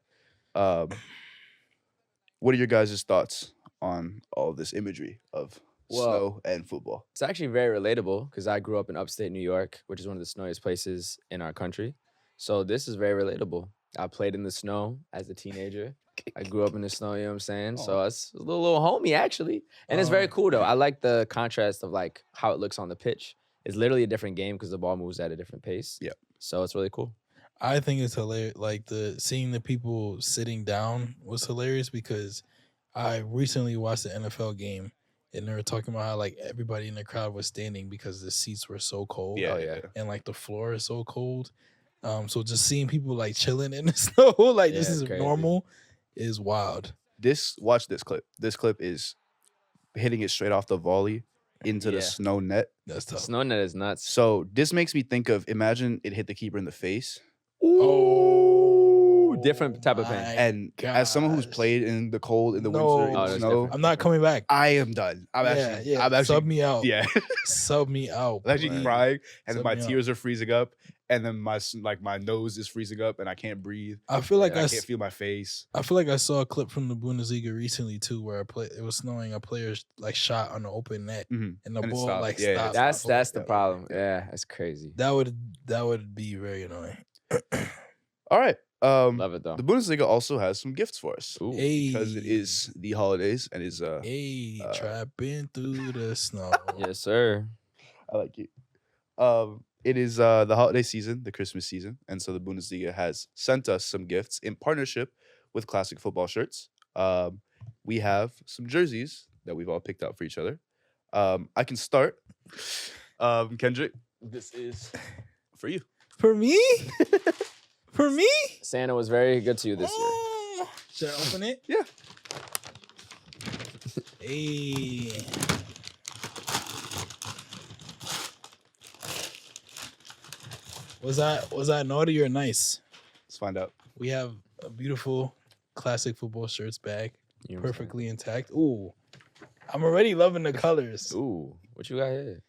Speaker 3: What are your guys' thoughts on all this imagery of snow and football?
Speaker 1: It's actually very relatable because I grew up in upstate New York, which is one of the snowiest places in our country. So this is very relatable. I played in the snow as a teenager. I grew up in the snow, you know what I'm saying? So it's a little homie, actually. And it's very cool, though. I like the contrast of, like, how it looks on the pitch. It's literally a different game because the ball moves at a different pace.
Speaker 3: Yeah.
Speaker 1: So it's really cool.
Speaker 2: I think it's hilarious. Like seeing the people sitting down was hilarious because I recently watched the NFL game, and they were talking about how like everybody in the crowd was standing because the seats were so cold.
Speaker 3: Yeah.
Speaker 2: And like the floor is so cold. So just seeing people like chilling in the snow, like this
Speaker 1: Yeah,
Speaker 2: is
Speaker 1: it's crazy.
Speaker 2: normal, is wild.
Speaker 3: Watch this clip. This clip is hitting it straight off the volley into the
Speaker 1: Yeah.
Speaker 3: snow net.
Speaker 2: That's tough.
Speaker 1: Snow net is nuts.
Speaker 3: So this makes me think of, imagine it hit the keeper in the face.
Speaker 1: Ooh, different type of pain.
Speaker 2: my
Speaker 3: And as someone who's
Speaker 2: gosh.
Speaker 3: played in the cold, in the
Speaker 2: No.
Speaker 3: winter, in
Speaker 1: Oh,
Speaker 3: the
Speaker 1: that's
Speaker 3: snow,
Speaker 1: different.
Speaker 2: I'm not coming back.
Speaker 3: I am done. I'm actually
Speaker 2: Sub me out.
Speaker 3: yeah.
Speaker 2: Sub me out.
Speaker 3: I'm actually
Speaker 2: man.
Speaker 3: crying, and then
Speaker 2: Sub
Speaker 3: my
Speaker 2: me out.
Speaker 3: tears are freezing up, and then my nose is freezing up, and I can't breathe.
Speaker 2: I feel like
Speaker 3: and I
Speaker 2: I
Speaker 3: can't feel my face.
Speaker 2: I feel like I saw a clip from the Bundesliga recently too, where it was snowing. A player like shot on the open net,
Speaker 3: Mhm.
Speaker 2: and the
Speaker 3: And it
Speaker 2: ball
Speaker 3: stopped.
Speaker 2: like
Speaker 3: Yeah,
Speaker 2: stopped.
Speaker 1: That's the
Speaker 3: Yeah.
Speaker 1: problem. Yeah, that's crazy.
Speaker 2: That would be very annoying.
Speaker 3: All right.
Speaker 1: Love it though.
Speaker 3: The Bundesliga also has some gifts for us
Speaker 1: Ooh.
Speaker 3: because it is the holidays and is
Speaker 2: Trapping through the snow.
Speaker 1: Yes, sir.
Speaker 3: I like it. It is the holiday season, the Christmas season, and so the Bundesliga has sent us some gifts in partnership with Classic Football Shirts. We have some jerseys that we've all picked out for each other. I can start. Kendrick, this is for you.
Speaker 2: For me? For me?
Speaker 1: Santa was very good to you this year.
Speaker 2: Oh, should I open it?
Speaker 3: Yeah.
Speaker 2: Hey. Was I naughty or nice?
Speaker 3: Let's find out.
Speaker 2: We have a beautiful Classic Football Shirts bag,
Speaker 1: You know what I'm
Speaker 2: perfectly intact. Ooh, I'm already loving the colors.
Speaker 1: saying? Ooh, what you got here?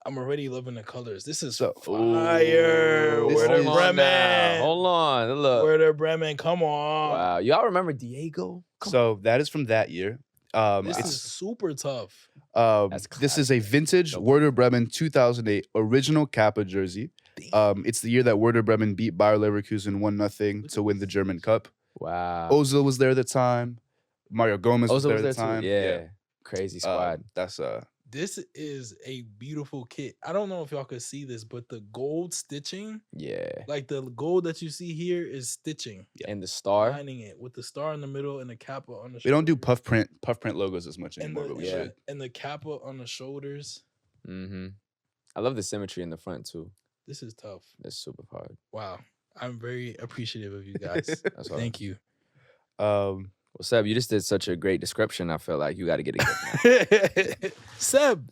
Speaker 2: I'm already loving the colors. This is
Speaker 3: So-
Speaker 2: fire.
Speaker 1: Ooh,
Speaker 2: Where the
Speaker 1: hold on now.
Speaker 2: Bremen?
Speaker 1: Hold on. Look.
Speaker 2: Where the Bremen? Come on.
Speaker 1: Wow. Y'all remember Diego?
Speaker 3: So that is from that year.
Speaker 2: This
Speaker 3: It's
Speaker 2: is super tough.
Speaker 1: That's
Speaker 3: this is a vintage Werder Bremen 2008 original Kappa jersey. It's the year that Werder Bremen beat Bayer Leverkusen 1-0 to win the German Cup.
Speaker 1: Wow.
Speaker 3: Ozil was there at the time. Mario Gomez was
Speaker 1: Ozil
Speaker 3: there
Speaker 1: was
Speaker 3: at
Speaker 1: there
Speaker 3: the time.
Speaker 1: too. Yeah. Crazy squad.
Speaker 3: That's
Speaker 2: This is a beautiful kit. I don't know if y'all could see this, but the gold stitching,
Speaker 1: Yeah.
Speaker 2: like the gold that you see here, is stitching.
Speaker 1: And the star.
Speaker 2: Lining it with the star in the middle and the kappa on the
Speaker 3: we don't do
Speaker 2: shoulders.
Speaker 3: puff print logos as much
Speaker 2: and
Speaker 3: anymore, but we
Speaker 2: the,
Speaker 3: should.
Speaker 2: and the kappa on the shoulders.
Speaker 1: Mm-hmm. I love the symmetry in the front too.
Speaker 2: This is tough.
Speaker 1: That's super hard.
Speaker 2: Wow. I'm very appreciative of you guys.
Speaker 1: That's all.
Speaker 2: Thank you.
Speaker 1: Well, Seb, you just did such a great description. I feel like you got to get a gift now.
Speaker 2: Seb.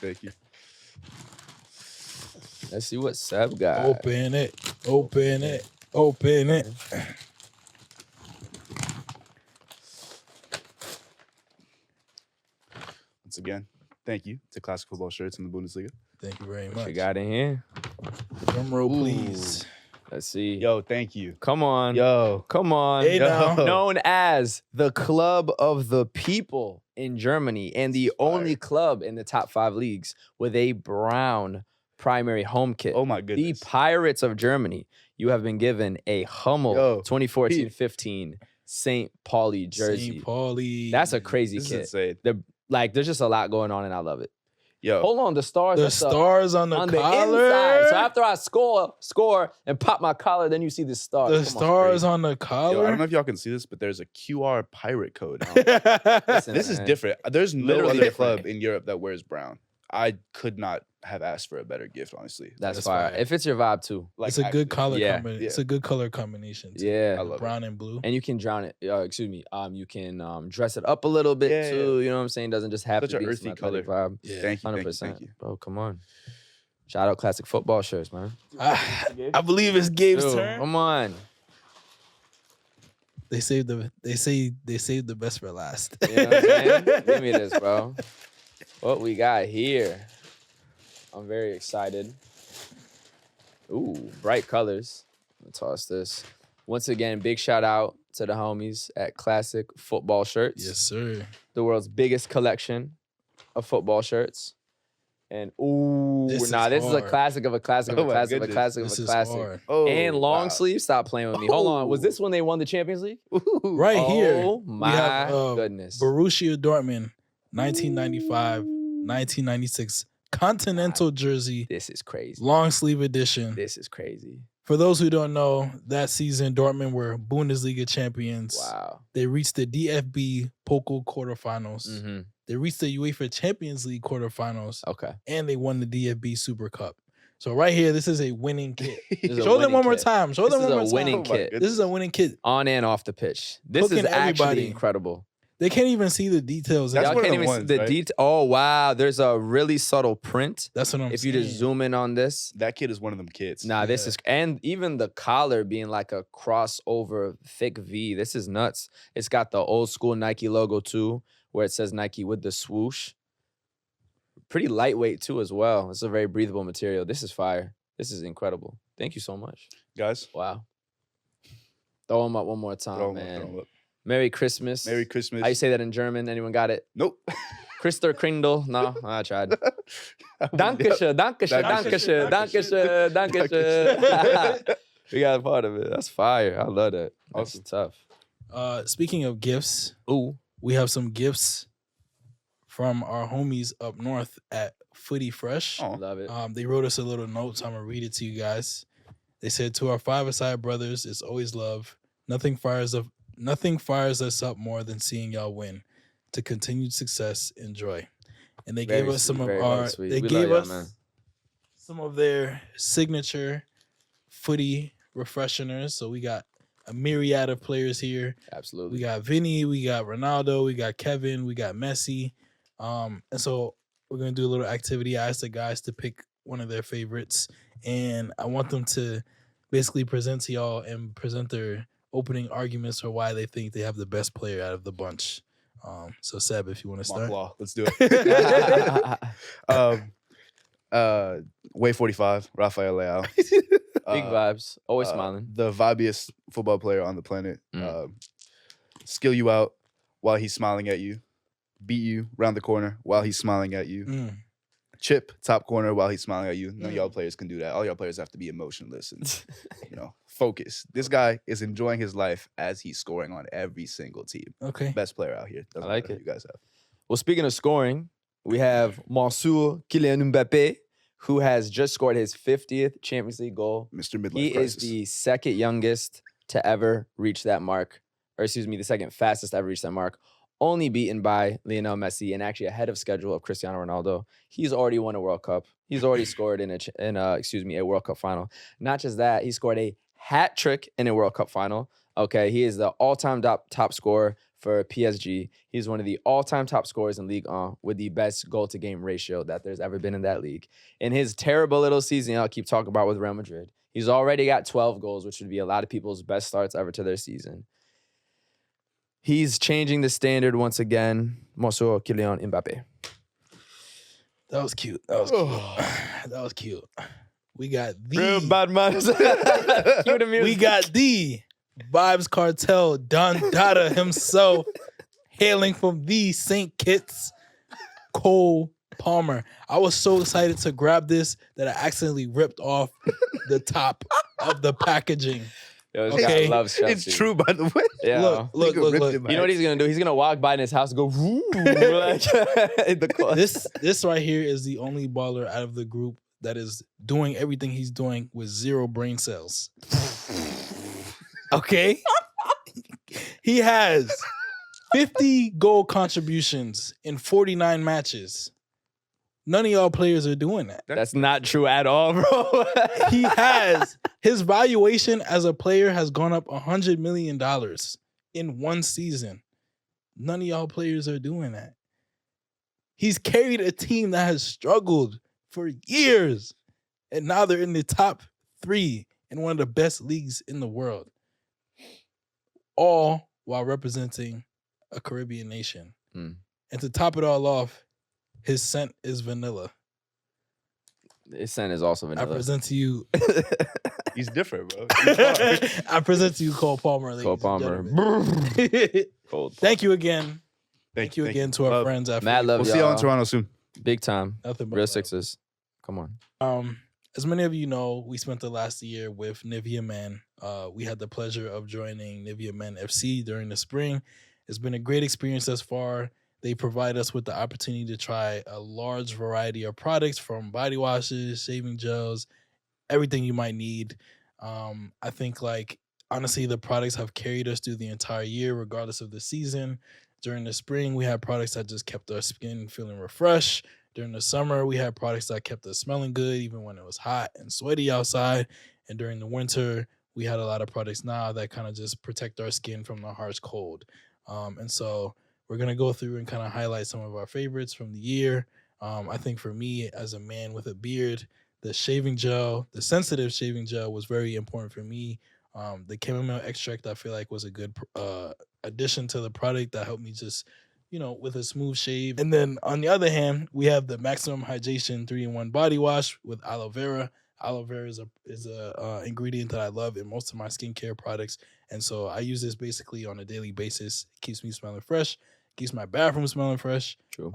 Speaker 3: Thank you.
Speaker 1: Let's see what Seb got.
Speaker 2: Open it.
Speaker 3: Once again, thank you to Classic Football Shirts in the Bundesliga.
Speaker 2: Thank you very
Speaker 1: What
Speaker 2: much.
Speaker 1: you got in here?
Speaker 2: Drum roll, please.
Speaker 1: Let's see.
Speaker 3: Yo, thank you.
Speaker 1: Come on.
Speaker 3: Yo.
Speaker 1: Come on.
Speaker 2: Hey, now.
Speaker 1: Known as the Club of the People in Germany and the only club in the top 5 leagues with a brown primary home kit.
Speaker 3: Oh my
Speaker 1: The
Speaker 3: goodness.
Speaker 1: Pirates of Germany. You have been given a Hummel
Speaker 3: Yo,
Speaker 1: 2014-15 St. Pauli jersey.
Speaker 2: St. Pauli.
Speaker 1: That's a crazy
Speaker 3: This is
Speaker 1: kit.
Speaker 3: insane.
Speaker 1: There's just a lot going on and I love it.
Speaker 3: Yo.
Speaker 1: Hold on, the stars.
Speaker 2: The
Speaker 1: that's
Speaker 2: stars on the
Speaker 1: on
Speaker 2: collar.
Speaker 1: inside. So after I score and pop my collar, then you see the stars.
Speaker 2: The
Speaker 1: Come on.
Speaker 2: stars on the
Speaker 3: Yo, I
Speaker 2: collar.
Speaker 3: don't know if y'all can see this, but there's a QR pirate code.
Speaker 1: Listen,
Speaker 3: This is
Speaker 1: man.
Speaker 3: different. There's no
Speaker 1: Literally
Speaker 3: other
Speaker 1: different.
Speaker 3: club in Europe that wears brown. I could not have asked for a better gift, honestly.
Speaker 1: That's
Speaker 2: That's
Speaker 1: fire.
Speaker 2: fire.
Speaker 1: It fits your vibe too.
Speaker 3: Like,
Speaker 2: It's a good color
Speaker 1: Yeah.
Speaker 2: combination.
Speaker 3: Yeah.
Speaker 2: It's a good color combination. Too.
Speaker 1: Yeah.
Speaker 3: I love it.
Speaker 2: Brown and blue.
Speaker 1: And you can drown it. You can dress it up a little bit
Speaker 3: Yeah,
Speaker 1: too. You know what I'm saying? Doesn't just have
Speaker 3: Such
Speaker 1: to
Speaker 3: a
Speaker 1: be
Speaker 3: earthy
Speaker 1: some athletic
Speaker 3: color.
Speaker 1: vibe.
Speaker 2: Yeah.
Speaker 3: Thank you,
Speaker 1: 100%.
Speaker 3: thank you.
Speaker 1: Bro, come on. Shout out Classic Football Shirts, man.
Speaker 2: I believe it's Gabe's
Speaker 1: Dude,
Speaker 2: turn.
Speaker 1: come on.
Speaker 2: They saved the best for last.
Speaker 1: You know what I'm saying? Give me this, bro. What we got here? I'm very excited. Ooh, bright colors. Let's toss this. Once again, big shout out to the homies at Classic Football Shirts.
Speaker 2: Yes, sir.
Speaker 1: The world's biggest collection of football shirts. And
Speaker 2: This is
Speaker 1: this is a
Speaker 2: hard.
Speaker 1: classic of a classic of
Speaker 3: Oh
Speaker 1: a
Speaker 3: my
Speaker 1: classic of a
Speaker 3: goodness.
Speaker 1: classic
Speaker 2: This
Speaker 1: of a
Speaker 2: is
Speaker 1: classic.
Speaker 2: hard.
Speaker 3: Oh,
Speaker 1: And long
Speaker 3: wow.
Speaker 1: sleeve. Stop playing with me. Hold on. Was this when they won the Champions League?
Speaker 2: Right here.
Speaker 1: Oh
Speaker 2: we
Speaker 1: my
Speaker 2: have,
Speaker 1: goodness.
Speaker 2: Borussia Dortmund, 1995, 1996 Continental jersey,
Speaker 1: This is crazy.
Speaker 2: long sleeve edition.
Speaker 1: This is crazy.
Speaker 2: For those who don't know, that season Dortmund were Bundesliga champions.
Speaker 1: Wow.
Speaker 2: They reached the DFB Pokal quarterfinals.
Speaker 1: Mm-hmm.
Speaker 2: They reached the UEFA Champions League quarterfinals.
Speaker 1: Okay.
Speaker 2: And they won the DFB Super Cup. So right here, this is a winning kit.
Speaker 1: Is a
Speaker 2: Show them
Speaker 1: winning
Speaker 2: one more
Speaker 1: kit.
Speaker 2: time. Show
Speaker 1: This
Speaker 2: them
Speaker 1: is
Speaker 2: one
Speaker 1: a
Speaker 2: more time.
Speaker 1: winning kit.
Speaker 2: This is a winning kit.
Speaker 1: On and off the pitch. This
Speaker 2: Hooking
Speaker 1: is actually
Speaker 2: everybody.
Speaker 1: incredible.
Speaker 2: They can't even see the details.
Speaker 3: That's
Speaker 1: Y'all
Speaker 3: one of
Speaker 1: can't
Speaker 3: the
Speaker 1: even see
Speaker 3: ones,
Speaker 1: the
Speaker 3: right?
Speaker 1: detail. Oh, wow. There's a really subtle print.
Speaker 2: That's what I'm
Speaker 1: If
Speaker 2: saying.
Speaker 1: you just zoom in on this.
Speaker 3: That kid is one of them kids.
Speaker 1: Nah, this is, and even the collar being like a crossover thick V. This is nuts. It's got the old school Nike logo too, where it says Nike with the swoosh. Pretty lightweight too as well. It's a very breathable material. This is fire. This is incredible. Thank you so much.
Speaker 3: Guys.
Speaker 1: Wow. Throw them up one more time,
Speaker 3: Throw 'em up,
Speaker 1: man.
Speaker 3: throw 'em up.
Speaker 1: Merry Christmas.
Speaker 3: Merry Christmas.
Speaker 1: How you say that in German? Anyone got it?
Speaker 3: Nope.
Speaker 1: Christer Kringel? No, I tried. Dankeschön, Dankeschön, Dankeschön, Dankeschön, Dankeschön. We got a part of it. That's fire. I love that. That's tough.
Speaker 2: Speaking of gifts, we have some gifts from our homies up north at Footy Fresh.
Speaker 1: Love it.
Speaker 2: They wrote us a little note, so I'm gonna read it to you guys. They said, "To our five-a-side brothers, it's always love. Nothing fires us up more than seeing y'all win. To continued success and joy." And they gave us some of our. They gave us some of their signature footy refresheners. So we got a myriad of players here.
Speaker 1: Absolutely.
Speaker 2: We got Vinny, we got Ronaldo, we got Kevin, we got Messi. And so we're gonna do a little activity. I asked the guys to pick one of their favorites, and I want them to basically present to y'all and present their opening arguments for why they think they have the best player out of the bunch. So Seb, if you want to start.
Speaker 3: Law. Let's do it. Way 45, Rafael Leao.
Speaker 1: Big vibes. Always smiling.
Speaker 3: The vibiest football player on the planet. Skill you out while he's smiling at you. Beat you round the corner while he's smiling at you. Chip top corner while he's smiling at you. None of y'all players can do that. All y'all players have to be emotionless and focus. This guy is enjoying his life as he's scoring on every single team.
Speaker 2: Okay.
Speaker 3: Best player out here. Doesn't
Speaker 1: I like
Speaker 3: matter
Speaker 1: it.
Speaker 3: who you guys have.
Speaker 1: Well, speaking of scoring, we have Monsieur Kylian Mbappé, who has just scored his 50th Champions League goal.
Speaker 3: Mr. Midlife
Speaker 1: He
Speaker 3: Crisis.
Speaker 1: is the second youngest to ever reach that mark, or excuse me, the second fastest to ever reach that mark, only beaten by Lionel Messi and actually ahead of schedule of Cristiano Ronaldo. He's already won a World Cup. He's already scored in a World Cup final. Not just that, he scored a hat trick in a World Cup final. Okay, he is the all-time top scorer for PSG. He's one of the all-time top scorers in Ligue 1 with the best goal-to-game ratio that there's ever been in that league. In his terrible little season, I'll keep talking about with Real Madrid, he's already got 12 goals, which would be a lot of people's best starts ever to their season. He's changing the standard once again. Monsieur Kylian Mbappé.
Speaker 2: That was cute. That was cute. That was cute. We got the
Speaker 1: Real bad man. Cue the music.
Speaker 2: We got the Vibes Cartel Don Dada himself, hailing from the St. Kitts, Cole Palmer. I was so excited to grab this that I accidentally ripped off the top of the packaging.
Speaker 1: Yo, this
Speaker 2: Okay.
Speaker 1: guy loves Chelsea.
Speaker 3: It's true, by the way.
Speaker 1: Yeah.
Speaker 2: Look.
Speaker 1: You know what he's gonna do? He's gonna walk by in his house and go, woo, like, in the car.
Speaker 2: This right here is the only baller out of the group that is doing everything he's doing with 0 brain cells. Okay? He has 50 goal contributions in 49 matches. None of y'all players are doing that.
Speaker 1: That's not true at all, bro.
Speaker 2: He has, his valuation as a player has gone up $100 million in one season. None of y'all players are doing that. He's carried a team that has struggled for years, and now they're in the top 3 in one of the best leagues in the world, all while representing a Caribbean nation. And to top it all off, his scent is vanilla.
Speaker 1: His scent is also vanilla.
Speaker 2: I present to you.
Speaker 3: He's different, bro.
Speaker 2: I present to you Cole Palmer. ladies
Speaker 1: Cole
Speaker 2: and
Speaker 1: Palmer.
Speaker 2: gentlemen.
Speaker 1: Cold.
Speaker 2: Thank you again. Thank you again to our
Speaker 3: Love.
Speaker 2: friends. At
Speaker 1: Mad love,
Speaker 3: We'll
Speaker 1: y'all.
Speaker 3: see y'all in Toronto soon.
Speaker 1: Big time.
Speaker 2: Nothing but
Speaker 1: Real
Speaker 2: love.
Speaker 1: Sixers. Come on.
Speaker 2: As many of you know, we spent the last year with NIVEA Men. We had the pleasure of joining NIVEA Men FC during the spring. It's been a great experience thus far. They provide us with the opportunity to try a large variety of products, from body washes, shaving gels, everything you might need. I think like honestly, the products have carried us through the entire year, regardless of the season. During the spring, we had products that just kept our skin feeling refreshed. During the summer, we had products that kept us smelling good, even when it was hot and sweaty outside. And during the winter, we had a lot of products now that kind of just protect our skin from the harsh cold. And so we're going to go through and kind of highlight some of our favorites from the year. I think for me, as a man with a beard, the shaving gel, the sensitive shaving gel was very important for me. The chamomile extract, I feel like, was a good addition to the product that helped me just, with a smooth shave. And then on the other hand, we have the Maximum Hydration 3-in-1 body wash with aloe vera. Aloe vera is a ingredient that I love in most of my skincare products. And so I use this basically on a daily basis. It keeps me smelling fresh, keeps my bathroom smelling fresh.
Speaker 1: True.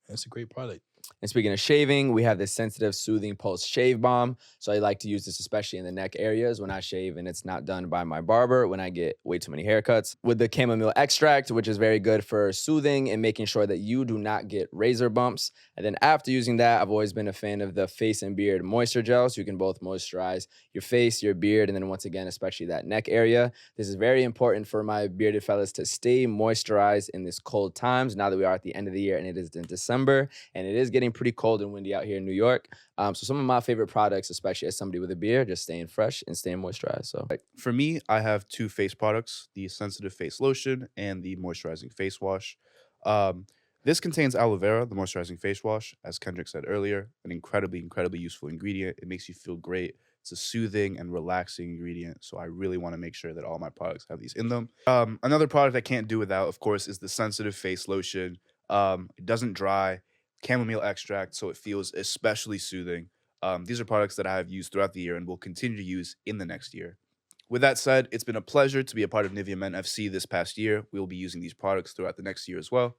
Speaker 2: It's a great product.
Speaker 1: And speaking of shaving, we have this sensitive, soothing pulse shave balm. So I like to use this especially in the neck areas when I shave and it's not done by my barber when I get way too many haircuts. With the chamomile extract, which is very good for soothing and making sure that you do not get razor bumps. And then after using that, I've always been a fan of the face and beard moisture gel. So you can both moisturize your face, your beard, and then once again, especially that neck area. This is very important for my bearded fellas to stay moisturized in this cold times. Now that we are at the end of the year and it is in December and it is getting pretty cold and windy out here in New York. So some of my favorite products, especially as somebody with a beard, just staying fresh and staying moisturized. So
Speaker 3: for me, I have 2 face products, the sensitive face lotion and the moisturizing face wash. This contains aloe vera, the moisturizing face wash, as Kendrick said earlier, an incredibly, incredibly useful ingredient. It makes you feel great. It's a soothing and relaxing ingredient. So I really want to make sure that all my products have these in them. Another product I can't do without, of course, is the sensitive face lotion. It doesn't dry. Chamomile extract, so it feels especially soothing. These are products that I have used throughout the year and will continue to use in the next year. With that said, it's been a pleasure to be a part of NIVEA Men FC this past year. We will be using these products throughout the next year as well.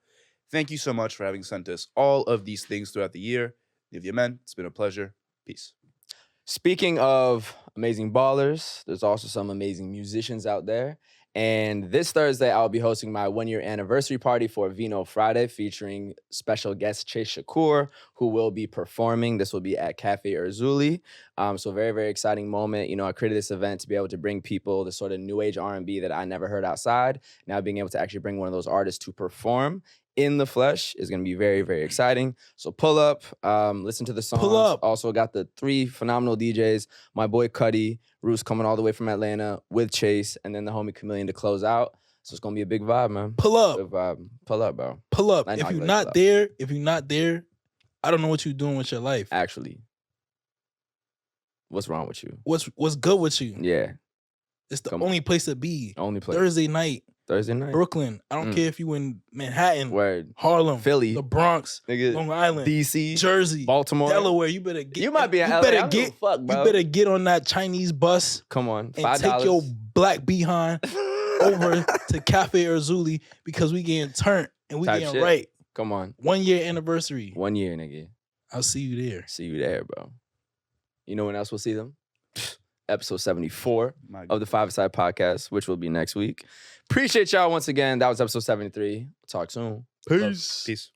Speaker 3: Thank you so much for having sent us all of these things throughout the year. NIVEA Men, it's been a pleasure. Peace.
Speaker 1: Speaking of amazing ballers, there's also some amazing musicians out there. And this Thursday, I'll be hosting my 1-year anniversary party for Vino Vriday, featuring special guest Chase Shakur, who will be performing. This will be at Cafe Erzuli. So very, very exciting moment. I created this event to be able to bring people the sort of new age R&B that I never heard outside. Now being able to actually bring one of those artists to perform in the flesh is going to be very, very exciting. So pull up, listen to the songs.
Speaker 2: Pull up.
Speaker 1: Also got the 3 phenomenal DJs, my boy Cuddy, Roos coming all the way from Atlanta with Chase, and then the homie Chameleon to close out. So it's going to be a big vibe, man.
Speaker 2: Pull up.
Speaker 1: Big vibe. Pull up, bro.
Speaker 2: Pull up.
Speaker 1: I know
Speaker 2: If you're
Speaker 1: you
Speaker 2: not
Speaker 1: like
Speaker 2: there, I don't know what you're doing with your life.
Speaker 1: Actually, what's wrong with you?
Speaker 2: What's good with you?
Speaker 1: Yeah.
Speaker 2: It's the only place to be.
Speaker 1: Only place.
Speaker 2: Thursday night.
Speaker 1: Brooklyn.
Speaker 2: I don't care if you in Manhattan,
Speaker 1: Word.
Speaker 2: Harlem,
Speaker 1: Philly,
Speaker 2: the Bronx,
Speaker 1: nigga,
Speaker 2: Long Island,
Speaker 1: DC,
Speaker 2: Jersey,
Speaker 1: Baltimore,
Speaker 2: Delaware. You better get.
Speaker 1: You might be in LA.
Speaker 2: Better
Speaker 1: I don't give a fuck, bro.
Speaker 2: You better get on that Chinese bus.
Speaker 1: Come on,
Speaker 2: and
Speaker 1: $5.
Speaker 2: take your black behind over to Cafe Erzuli because we getting turned and we
Speaker 1: Type
Speaker 2: getting
Speaker 1: shit.
Speaker 2: right.
Speaker 1: Come on.
Speaker 2: 1 year anniversary.
Speaker 1: 1 year, nigga.
Speaker 2: I'll see you there.
Speaker 1: See you there, bro. You know when else we'll see them? Episode 74 of the 5-Side Podcast, which will be next week. Appreciate y'all once again. That was episode 73. We'll talk soon.
Speaker 3: Peace.